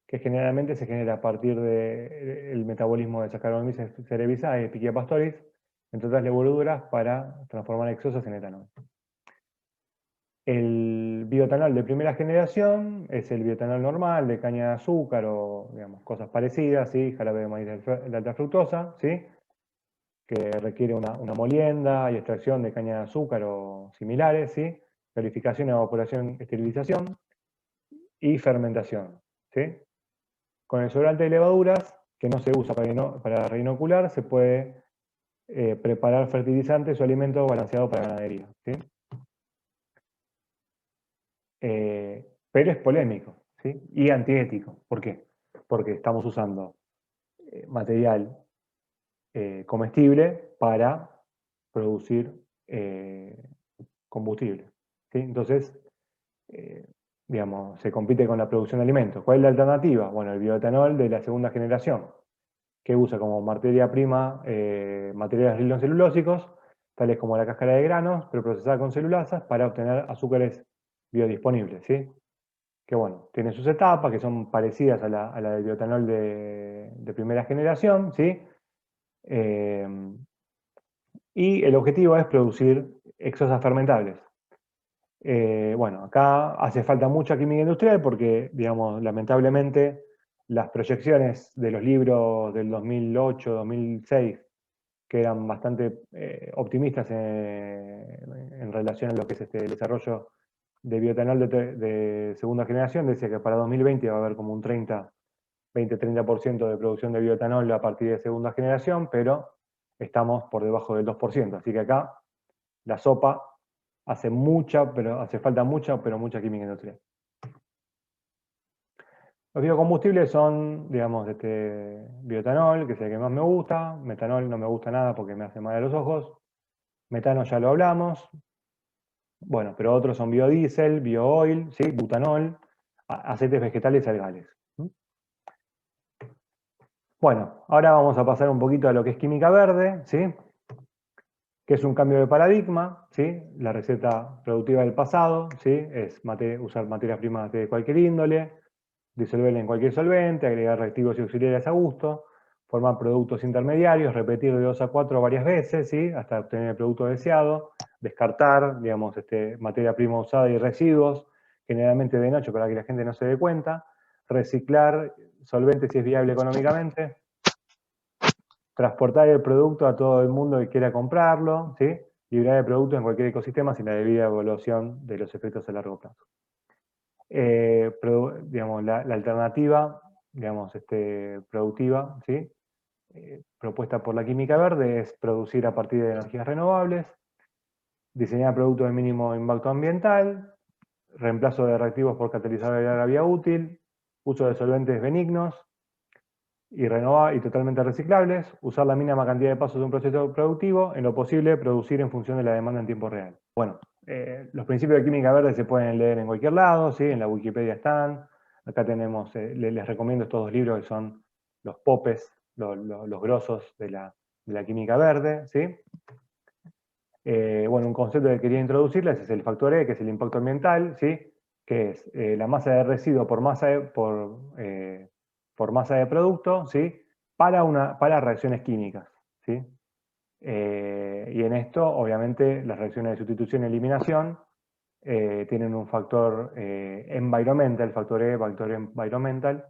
Que generalmente se genera a partir del metabolismo de Saccharomyces cerevisiae y Pichia pastoris, entre otras levaduras, para transformar exosas en etanol. El bioetanol de primera generación es el bioetanol normal de caña de azúcar o digamos, cosas parecidas, ¿sí? Jarabe de maíz de alta fructosa, ¿sí? Que requiere una molienda y extracción de caña de azúcar o similares, ¿sí? Purificación, evaporación, esterilización y fermentación, ¿sí? Con el sobrante de levaduras, que no se usa para reinocular, se puede preparar fertilizantes o alimentos balanceados para ganadería, ¿sí? Pero es polémico, ¿sí? Y antiético. ¿Por qué? Porque estamos usando material comestible para producir combustible, ¿sí? Entonces, digamos, se compite con la producción de alimentos. ¿Cuál es la alternativa? Bueno, el bioetanol de la segunda generación, que usa como materia prima materiales ribocelulósicos, tales como la cáscara de granos, pero procesada con celulasas para obtener azúcares biodisponibles, ¿sí? Que bueno, tiene sus etapas, que son parecidas a la del bioetanol de primera generación, ¿sí? Y el objetivo es producir exosas fermentables. Bueno, acá hace falta mucha química industrial porque, digamos, lamentablemente las proyecciones de los libros del 2008, 2006, que eran bastante optimistas en relación a lo que es el desarrollo de bioetanol de segunda generación, decía que para 2020 va a haber como un 20-30% de producción de bioetanol a partir de segunda generación, pero estamos por debajo del 2%. Así que acá la sopa hace falta mucha, pero mucha química industrial. Los biocombustibles son, digamos, bioetanol, que es el que más me gusta. Metanol no me gusta nada porque me hace mal a los ojos. Metano ya lo hablamos. Bueno, pero otros son biodiesel, biooil, ¿sí? Butanol, aceites vegetales y algales. Bueno, ahora vamos a pasar un poquito a lo que es química verde, ¿sí? Que es un cambio de paradigma, ¿sí? La receta productiva del pasado, ¿sí? Es usar materias primas de cualquier índole, disolver en cualquier solvente, agregar reactivos y auxiliares a gusto, formar productos intermediarios, repetir de 2 a 4 varias veces, ¿sí? Hasta obtener el producto deseado, descartar, digamos, materia prima usada y residuos, generalmente de noche para que la gente no se dé cuenta, reciclar solventes si es viable económicamente, transportar el producto a todo el mundo que quiera comprarlo, ¿sí? Liberar el producto en cualquier ecosistema sin la debida evaluación de los efectos a largo plazo. Digamos, la alternativa, digamos, productiva, ¿sí? Propuesta por la química verde es producir a partir de energías renovables, diseñar productos de mínimo impacto ambiental, reemplazo de reactivos por catalizadores de larga vía útil, uso de solventes benignos y totalmente reciclables, usar la mínima cantidad de pasos de un proceso productivo, en lo posible producir en función de la demanda en tiempo real. Bueno, los principios de química verde se pueden leer en cualquier lado, ¿sí? En la Wikipedia están. Acá tenemos, les recomiendo estos dos libros que son los popes, los grosos de la química verde, ¿sí? Bueno, un concepto que quería introducirles es el factor E, que es el impacto ambiental, ¿sí? Que es la masa de residuo por masa de producto, ¿sí? Para reacciones químicas, ¿sí? Y en esto, obviamente, las reacciones de sustitución y eliminación tienen un factor environmental, factor E, factor environmental,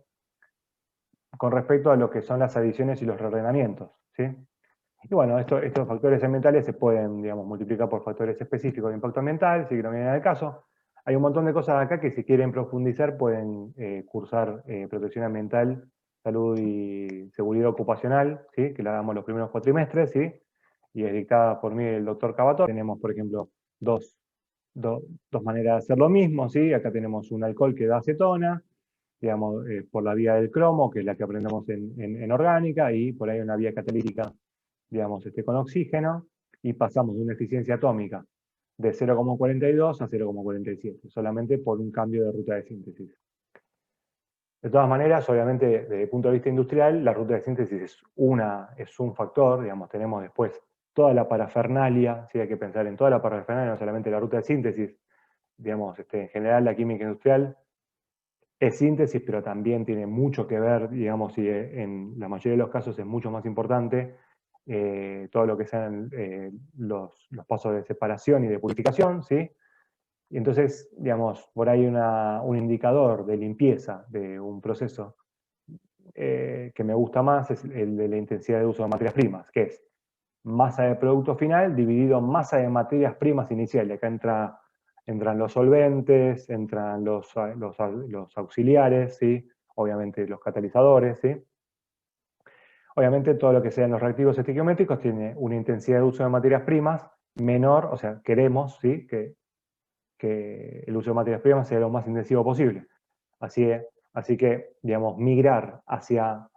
con respecto a lo que son las adiciones y los reordenamientos, ¿sí? Y bueno, estos factores ambientales se pueden, digamos, multiplicar por factores específicos de impacto ambiental, si no viene al caso. Hay un montón de cosas acá que si quieren profundizar pueden cursar protección ambiental, salud y seguridad ocupacional, ¿sí? Que la damos los primeros cuatrimestres, ¿sí? Y es dictada por mí el doctor Cavator. Tenemos, por ejemplo, dos maneras de hacer lo mismo, ¿sí? Acá tenemos un alcohol que da acetona, digamos, por la vía del cromo, que es la que aprendemos en orgánica, y por ahí una vía catalítica, digamos, con oxígeno, y pasamos de una eficiencia atómica de 0,42 a 0,47, solamente por un cambio de ruta de síntesis. De todas maneras, obviamente, desde el punto de vista industrial, la ruta de síntesis es un factor, digamos, tenemos después toda la parafernalia, ¿sí? Hay que pensar en toda la parafernalia, no solamente la ruta de síntesis, digamos, en general la química industrial es síntesis, pero también tiene mucho que ver, digamos, y en la mayoría de los casos es mucho más importante todo lo que sean los pasos de separación y de purificación, ¿sí? Y entonces, digamos, por ahí un indicador de limpieza de un proceso que me gusta más es el de la intensidad de uso de materias primas, que es masa de producto final dividido en masa de materias primas iniciales. Acá entran los solventes, entran los auxiliares, ¿sí? Obviamente los catalizadores, ¿sí? Obviamente todo lo que sean los reactivos estequiométricos tiene una intensidad de uso de materias primas menor, o sea, queremos, ¿sí? que el uso de materias primas sea lo más intensivo posible. Así que digamos, migrar hacia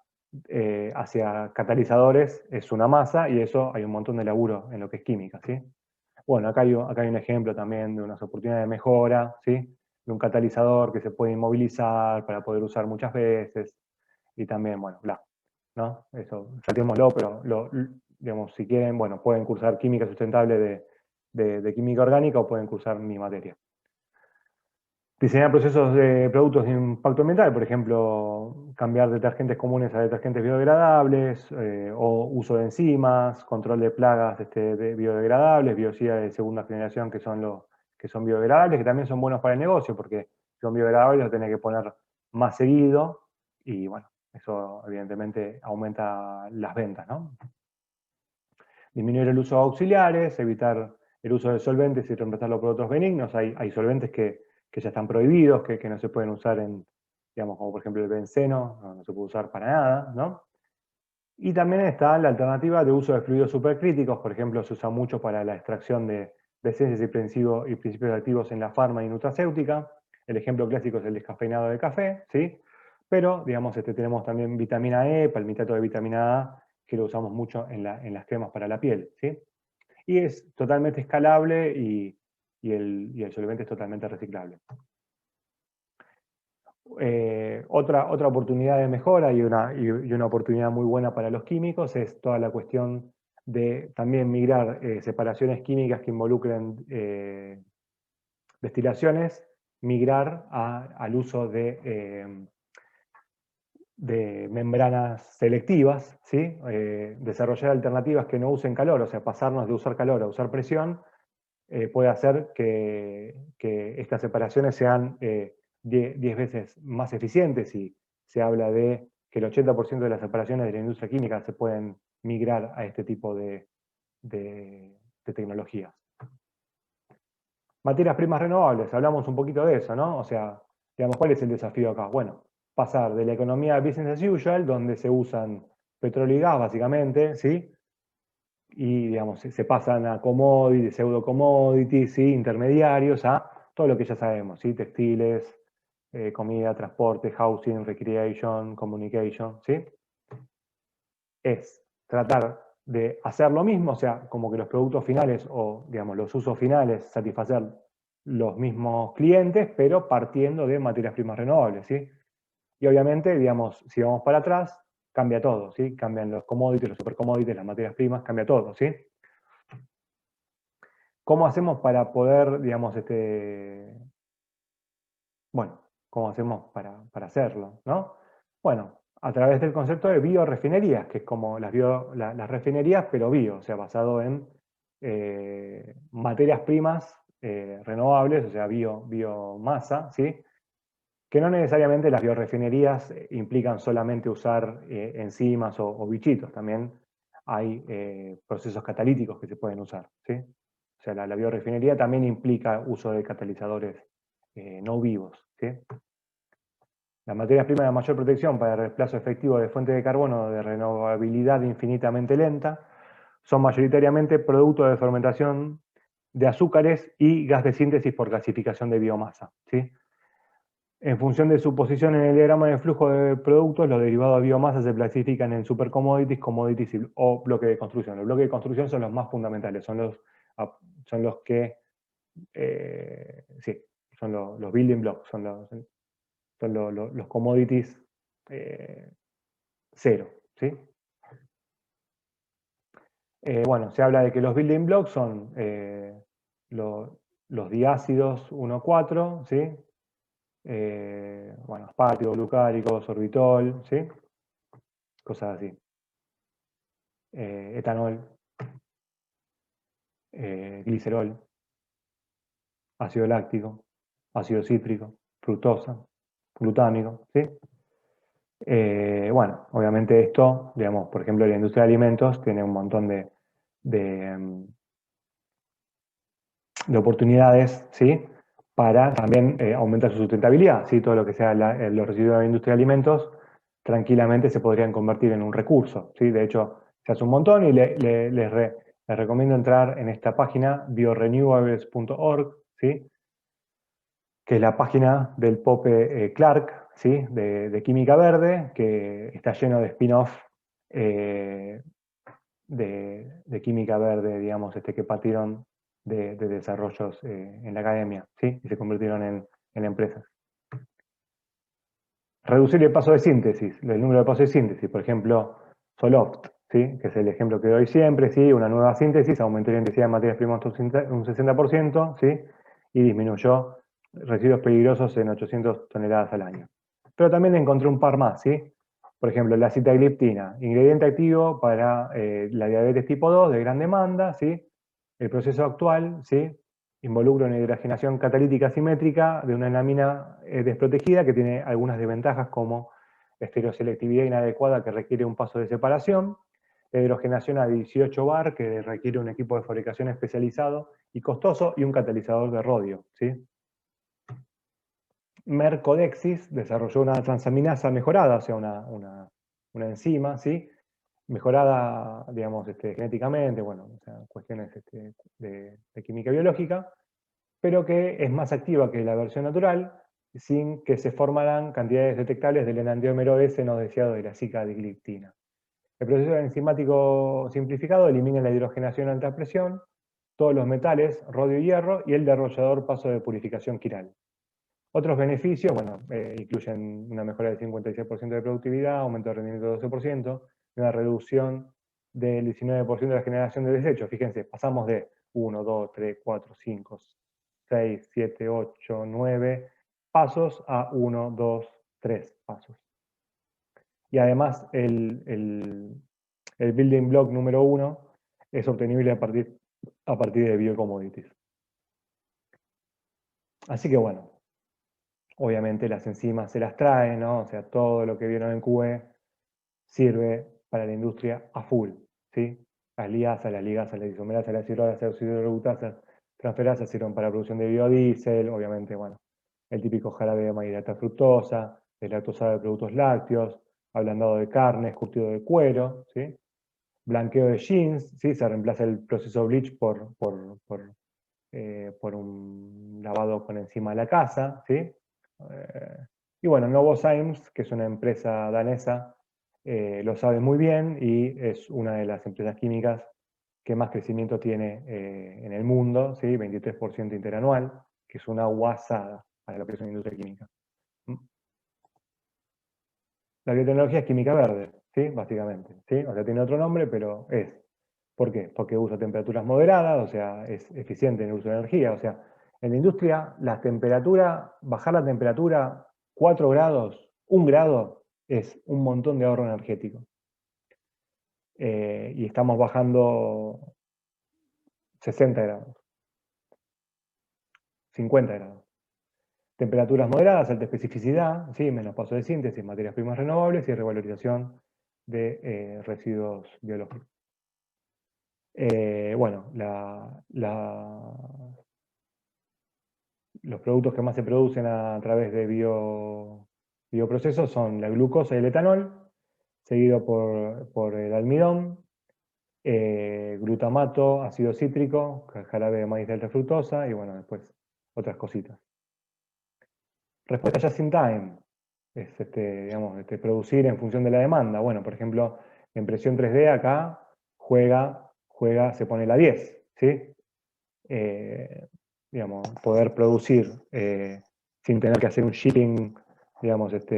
catalizadores es una masa, y eso hay un montón de laburo en lo que es química, ¿sí? Bueno, acá hay un ejemplo también de unas oportunidades de mejora, ¿sí? De un catalizador que se puede inmovilizar para poder usar muchas veces, y también, bueno, ¿no? Eso, saltémoslo, pero digamos, si quieren, bueno, pueden cursar química sustentable de química orgánica, o pueden cursar mi materia. Diseñar procesos de productos de impacto ambiental, por ejemplo, cambiar detergentes comunes a detergentes biodegradables, o uso de enzimas, control de plagas de biodegradables, biocidas de segunda generación que son biodegradables, que también son buenos para el negocio, porque si son biodegradables lo tenés que poner más seguido, y bueno, eso evidentemente aumenta las ventas, ¿no? Disminuir el uso de auxiliares, evitar el uso de solventes y reemplazarlo por otros benignos. Hay solventes que ya están prohibidos, que no se pueden usar digamos, como por ejemplo el benceno, no se puede usar para nada, ¿no? Y también está la alternativa de uso de fluidos supercríticos, por ejemplo, se usa mucho para la extracción de esencias y principios activos en la farma y nutracéutica. El ejemplo clásico es el descafeinado de café, ¿sí? Pero, digamos, tenemos también vitamina E, palmitato de vitamina A, que lo usamos mucho en las cremas para la piel, ¿sí? Y es totalmente escalable, y el solvente es totalmente reciclable. Otra oportunidad de mejora y una oportunidad muy buena para los químicos es toda la cuestión de también migrar separaciones químicas que involucren destilaciones, migrar al uso de membranas selectivas, ¿sí? Desarrollar alternativas que no usen calor, o sea, pasarnos de usar calor a usar presión, puede hacer que estas separaciones sean 10 veces más eficientes, y se habla de que el 80% de las separaciones de la industria química se pueden migrar a este tipo de tecnologías. Materias primas renovables, hablamos un poquito de eso, ¿no? O sea, digamos, ¿cuál es el desafío acá? Bueno, pasar de la economía business as usual, donde se usan petróleo y gas básicamente, ¿sí? Y digamos, se pasan a commodities, pseudo commodities, ¿sí? Intermediarios, a todo lo que ya sabemos, ¿sí? Textiles, comida, transporte, housing, recreation, communication, ¿sí? Es tratar de hacer lo mismo, o sea, como que los productos finales o, digamos, los usos finales, satisfacer los mismos clientes, pero partiendo de materias primas renovables, ¿sí? Y obviamente, digamos, si vamos para atrás, cambia todo, ¿sí? Cambian los commodities, los supercommodities, las materias primas, cambia todo, ¿sí? ¿Cómo hacemos para poder, digamos, bueno, cómo hacemos para hacerlo, ¿no? Bueno, a través del concepto de biorefinerías, que es como las refinerías, pero bio, o sea, basado en materias primas renovables, o sea, biomasa, ¿sí? Que no necesariamente las biorefinerías implican solamente usar enzimas o bichitos, también hay procesos catalíticos que se pueden usar, ¿sí? O sea, la biorefinería también implica uso de catalizadores no vivos, ¿sí? Las materias primas de mayor protección para el reemplazo efectivo de fuentes de carbono de renovabilidad infinitamente lenta son mayoritariamente productos de fermentación de azúcares y gas de síntesis por clasificación de biomasa, ¿sí? En función de su posición en el diagrama de flujo de productos, los derivados de biomasa se clasifican en supercommodities, commodities o bloques de construcción. Los bloques de construcción son los más fundamentales, son los que, sí, son los building blocks, son los commodities cero, ¿sí? Bueno, se habla de que los building blocks son los diácidos 1,4, ¿sí? Bueno, aspartic, glucárico, sorbitol, ¿sí? Cosas así. Etanol, glicerol, ácido láctico, ácido cítrico, fructosa, glutámico, ¿sí? Bueno, obviamente esto, digamos, por ejemplo, la industria de alimentos tiene un montón de, de oportunidades, ¿sí? Para también aumentar su sustentabilidad, ¿sí? Todo lo que sea los residuos de la industria de alimentos tranquilamente se podrían convertir en un recurso, ¿sí? De hecho, se hace un montón y les recomiendo entrar en esta página biorenewables.org, ¿sí? Que es la página del Pope Clark, ¿sí? De Química Verde, que está lleno de spin-off de Química Verde, digamos, que partieron de desarrollos en la academia, ¿sí? Y se convirtieron en empresas. Reducir el paso de síntesis, el número de pasos de síntesis, por ejemplo, Soloft, ¿sí? Que es el ejemplo que doy siempre, ¿sí? Una nueva síntesis aumentó la intensidad de materias primas un 60%, ¿sí? Y disminuyó residuos peligrosos en 800 toneladas al año. Pero también encontré un par más, ¿sí? Por ejemplo, la sitagliptina, ingrediente activo para la diabetes tipo 2 de gran demanda, ¿sí? El proceso actual, ¿sí? Involucra una hidrogenación catalítica simétrica de una lámina desprotegida que tiene algunas desventajas como estereoselectividad inadecuada que requiere un paso de separación, la hidrogenación a 18 bar que requiere un equipo de fabricación especializado y costoso y un catalizador de rodio, ¿sí? Mercodexis desarrolló una transaminasa mejorada, o sea, una enzima, ¿sí? Mejorada, digamos, genéticamente, bueno, o sea, cuestiones de química biológica, pero que es más activa que la versión natural, sin que se formaran cantidades detectables del enantiómero S no deseado de la cicagliptina. El proceso enzimático simplificado elimina la hidrogenación a alta presión, todos los metales, rodio y hierro, y el desarrollador paso de purificación quiral. Otros beneficios, bueno, incluyen una mejora del 56% de productividad, aumento de rendimiento del 12%, una reducción del 19% de la generación de desechos. Fíjense, pasamos de 1, 2, 3, 4, 5, 6, 7, 8, 9 pasos a 1, 2, 3 pasos. Y además el building block número 1 es obtenible a partir de biocommodities. Así que bueno, obviamente las enzimas se las traen, ¿no? O sea, todo lo que vieron en QE sirve para la industria a full. ¿sí? Las ligasas, las isomerasas, las oxidorreductasas, transferasas sirven para la producción de biodiesel, obviamente, bueno, el típico jarabe de maíz de alta fructosa, deslactosado de productos lácteos, ablandado de carnes, curtido de cuero, ¿sí? Blanqueo de jeans, ¿sí? Se reemplaza el proceso bleach por un lavado con enzima de la casa, ¿sí? Y bueno, Novozymes, que es una empresa danesa, lo sabe muy bien y es una de las empresas químicas que más crecimiento tiene en el mundo, ¿sí? 23% interanual, que es una guasada para lo que es una industria química. La biotecnología es química verde, ¿sí? Básicamente, ¿sí? O sea, tiene otro nombre, pero es. ¿Por qué? Porque usa temperaturas moderadas, o sea, es eficiente en el uso de energía. O sea, en la industria, bajar la temperatura 4 grados, 1 grado, es un montón de ahorro energético. Y estamos bajando 60 grados, 50 grados. Temperaturas moderadas, alta especificidad, ¿sí? Menos paso de síntesis, materias primas renovables y revalorización de residuos biológicos. Bueno, los productos que más se producen a través de bioprocesos son la glucosa y el etanol, seguido por el almidón, glutamato, ácido cítrico, jarabe de maíz de alta fructosa y bueno, después otras cositas. Respuesta just in time es digamos, producir en función de la demanda. Bueno, por ejemplo, la impresión 3D acá se pone la 10, ¿sí? Digamos, poder producir sin tener que hacer un shipping, digamos, es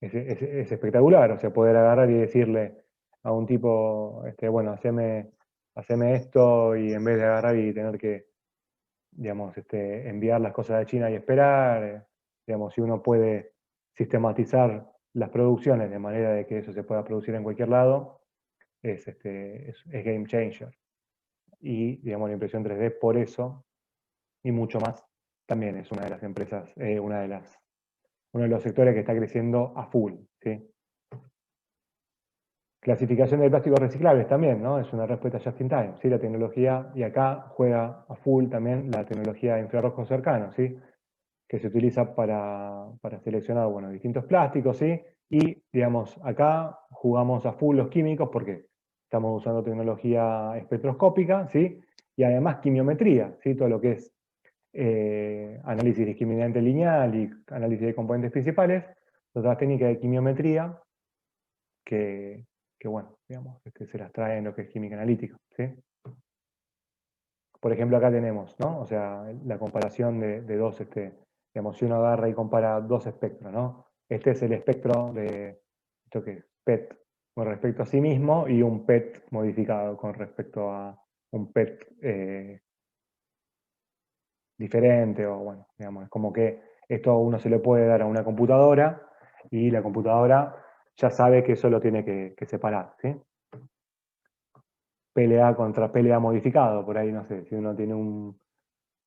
espectacular. O sea, poder agarrar y decirle a un tipo, bueno, haceme esto, y en vez de agarrar y tener que, digamos, enviar las cosas de China y esperar, digamos, si uno puede sistematizar las producciones de manera de que eso se pueda producir en cualquier lado, es game changer. Y, digamos, la impresión 3D por eso y mucho más, también es una de las empresas, uno de los sectores que está creciendo a full, ¿sí? Clasificación de plásticos reciclables también, ¿no? Es una respuesta just in time, ¿sí? La tecnología, y acá juega a full también la tecnología de infrarrojo cercano, ¿sí? Que se utiliza para seleccionar, bueno, distintos plásticos, ¿sí? Y, digamos, acá jugamos a full los químicos porque estamos usando tecnología espectroscópica, ¿sí? Y además quimiometría, ¿sí? Todo lo que es análisis discriminante lineal y análisis de componentes principales, otras técnicas de quimiometría que bueno, digamos, se las trae en lo que es química analítica, ¿sí? Por ejemplo, acá tenemos, ¿no? O sea, la comparación de dos, digamos, si uno agarra y compara dos espectros, ¿no? Este es el espectro de esto que es PET con respecto a sí mismo y un PET modificado con respecto a un PET diferente, o bueno, digamos, es como que esto uno se le puede dar a una computadora y la computadora ya sabe que eso lo tiene que separar, ¿sí? PLA contra PLA modificado, por ahí no sé, si uno tiene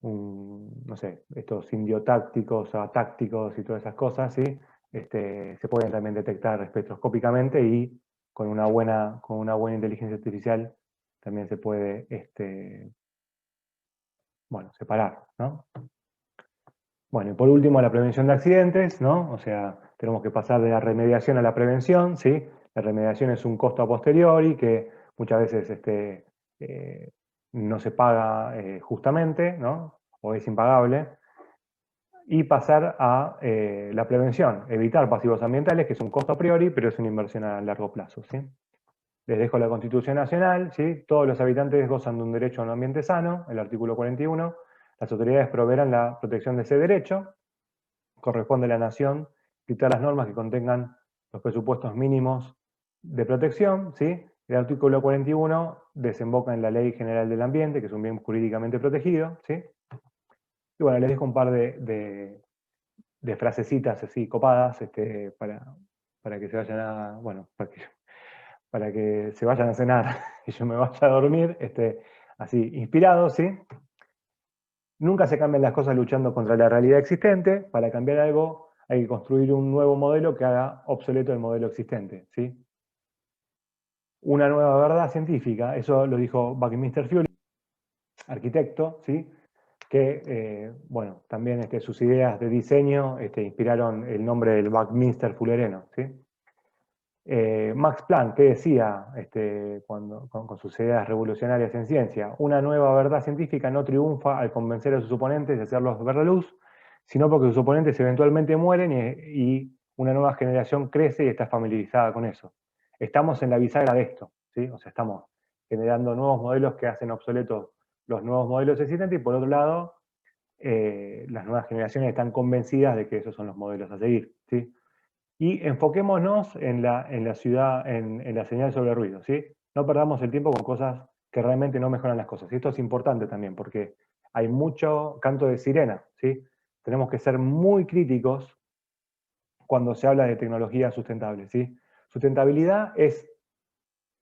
no sé, estos indiotácticos, atácticos y todas esas cosas, ¿sí? Se pueden también detectar espectroscópicamente y con una buena inteligencia artificial también se puede, bueno, separar, ¿no? Bueno, y por último, la prevención de accidentes, ¿no? O sea, tenemos que pasar de la remediación a la prevención, ¿sí? La remediación es un costo a posteriori que muchas veces no se paga justamente, ¿no? O es impagable. Y pasar a la prevención, evitar pasivos ambientales, que es un costo a priori, pero es una inversión a largo plazo, ¿sí? Les dejo la Constitución Nacional, ¿sí? Todos los habitantes gozan de un derecho a un ambiente sano, el artículo 41. Las autoridades proveerán la protección de ese derecho. Corresponde a la nación dictar las normas que contengan los presupuestos mínimos de protección, ¿sí? El artículo 41 desemboca en la Ley General del Ambiente, que es un bien jurídicamente protegido, ¿sí? Y bueno, les dejo un par de frasecitas así copadas para que se vayan a, bueno, para que se vayan a cenar y yo me vaya a dormir, así, inspirado, ¿sí? Nunca se cambian las cosas luchando contra la realidad existente. Para cambiar algo hay que construir un nuevo modelo que haga obsoleto el modelo existente, ¿sí? una nueva verdad científica, eso lo dijo Buckminster Fuller, arquitecto, ¿sí? Que, bueno, también sus ideas de diseño inspiraron el nombre del Buckminster Fullereno, ¿sí? Max Planck, ¿qué decía con sus ideas revolucionarias en ciencia? Una nueva verdad científica no triunfa al convencer a sus oponentes de hacerlos ver la luz, sino porque sus oponentes eventualmente mueren y una nueva generación crece y está familiarizada con eso. Estamos en la bisagra de esto, ¿sí? O sea, estamos generando nuevos modelos que hacen obsoletos los nuevos modelos existentes y por otro lado, las nuevas generaciones están convencidas de que esos son los modelos a seguir, ¿sí? Y enfoquémonos en la ciudad, en la señal sobre ruido, ¿sí? No perdamos el tiempo con cosas que realmente no mejoran las cosas. Y esto es importante también, porque hay mucho canto de sirena, ¿sí? Tenemos que ser muy críticos cuando se habla de tecnología sustentable, ¿sí? Sustentabilidad es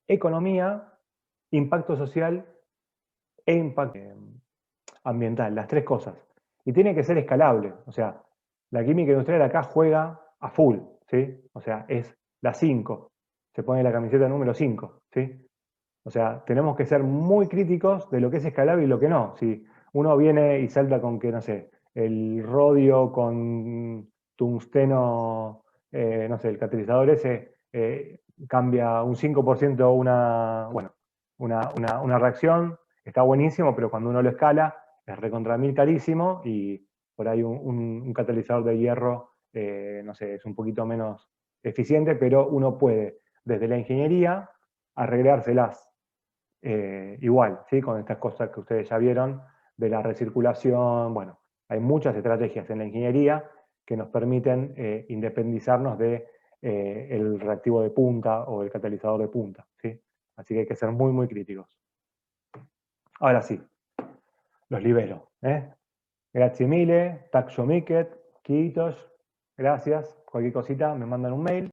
economía, impacto social e impacto ambiental, las tres cosas. Y tiene que ser escalable, o sea, la química industrial acá juega a full, ¿sí? O sea, es la 5, se pone la camiseta número 5, ¿sí? O sea, tenemos que ser muy críticos de lo que es escalable y lo que no. Si uno viene y salta con que, no sé, el rodio con tungsteno, no sé, el catalizador ese cambia un 5% una reacción, está buenísimo, pero cuando uno lo escala es recontra mil carísimo y por ahí un catalizador de hierro, no sé, es un poquito menos eficiente, pero uno puede, desde la ingeniería, arreglárselas igual, ¿sí? Con estas cosas que ustedes ya vieron, de la recirculación, bueno, hay muchas estrategias en la ingeniería que nos permiten independizarnos de el reactivo de punta o el catalizador de punta, ¿sí? Así que hay que ser muy, muy críticos. Ahora sí, los libero. Grazie mille, tack så mycket, kiitos, gracias. Cualquier cosita me mandan un mail.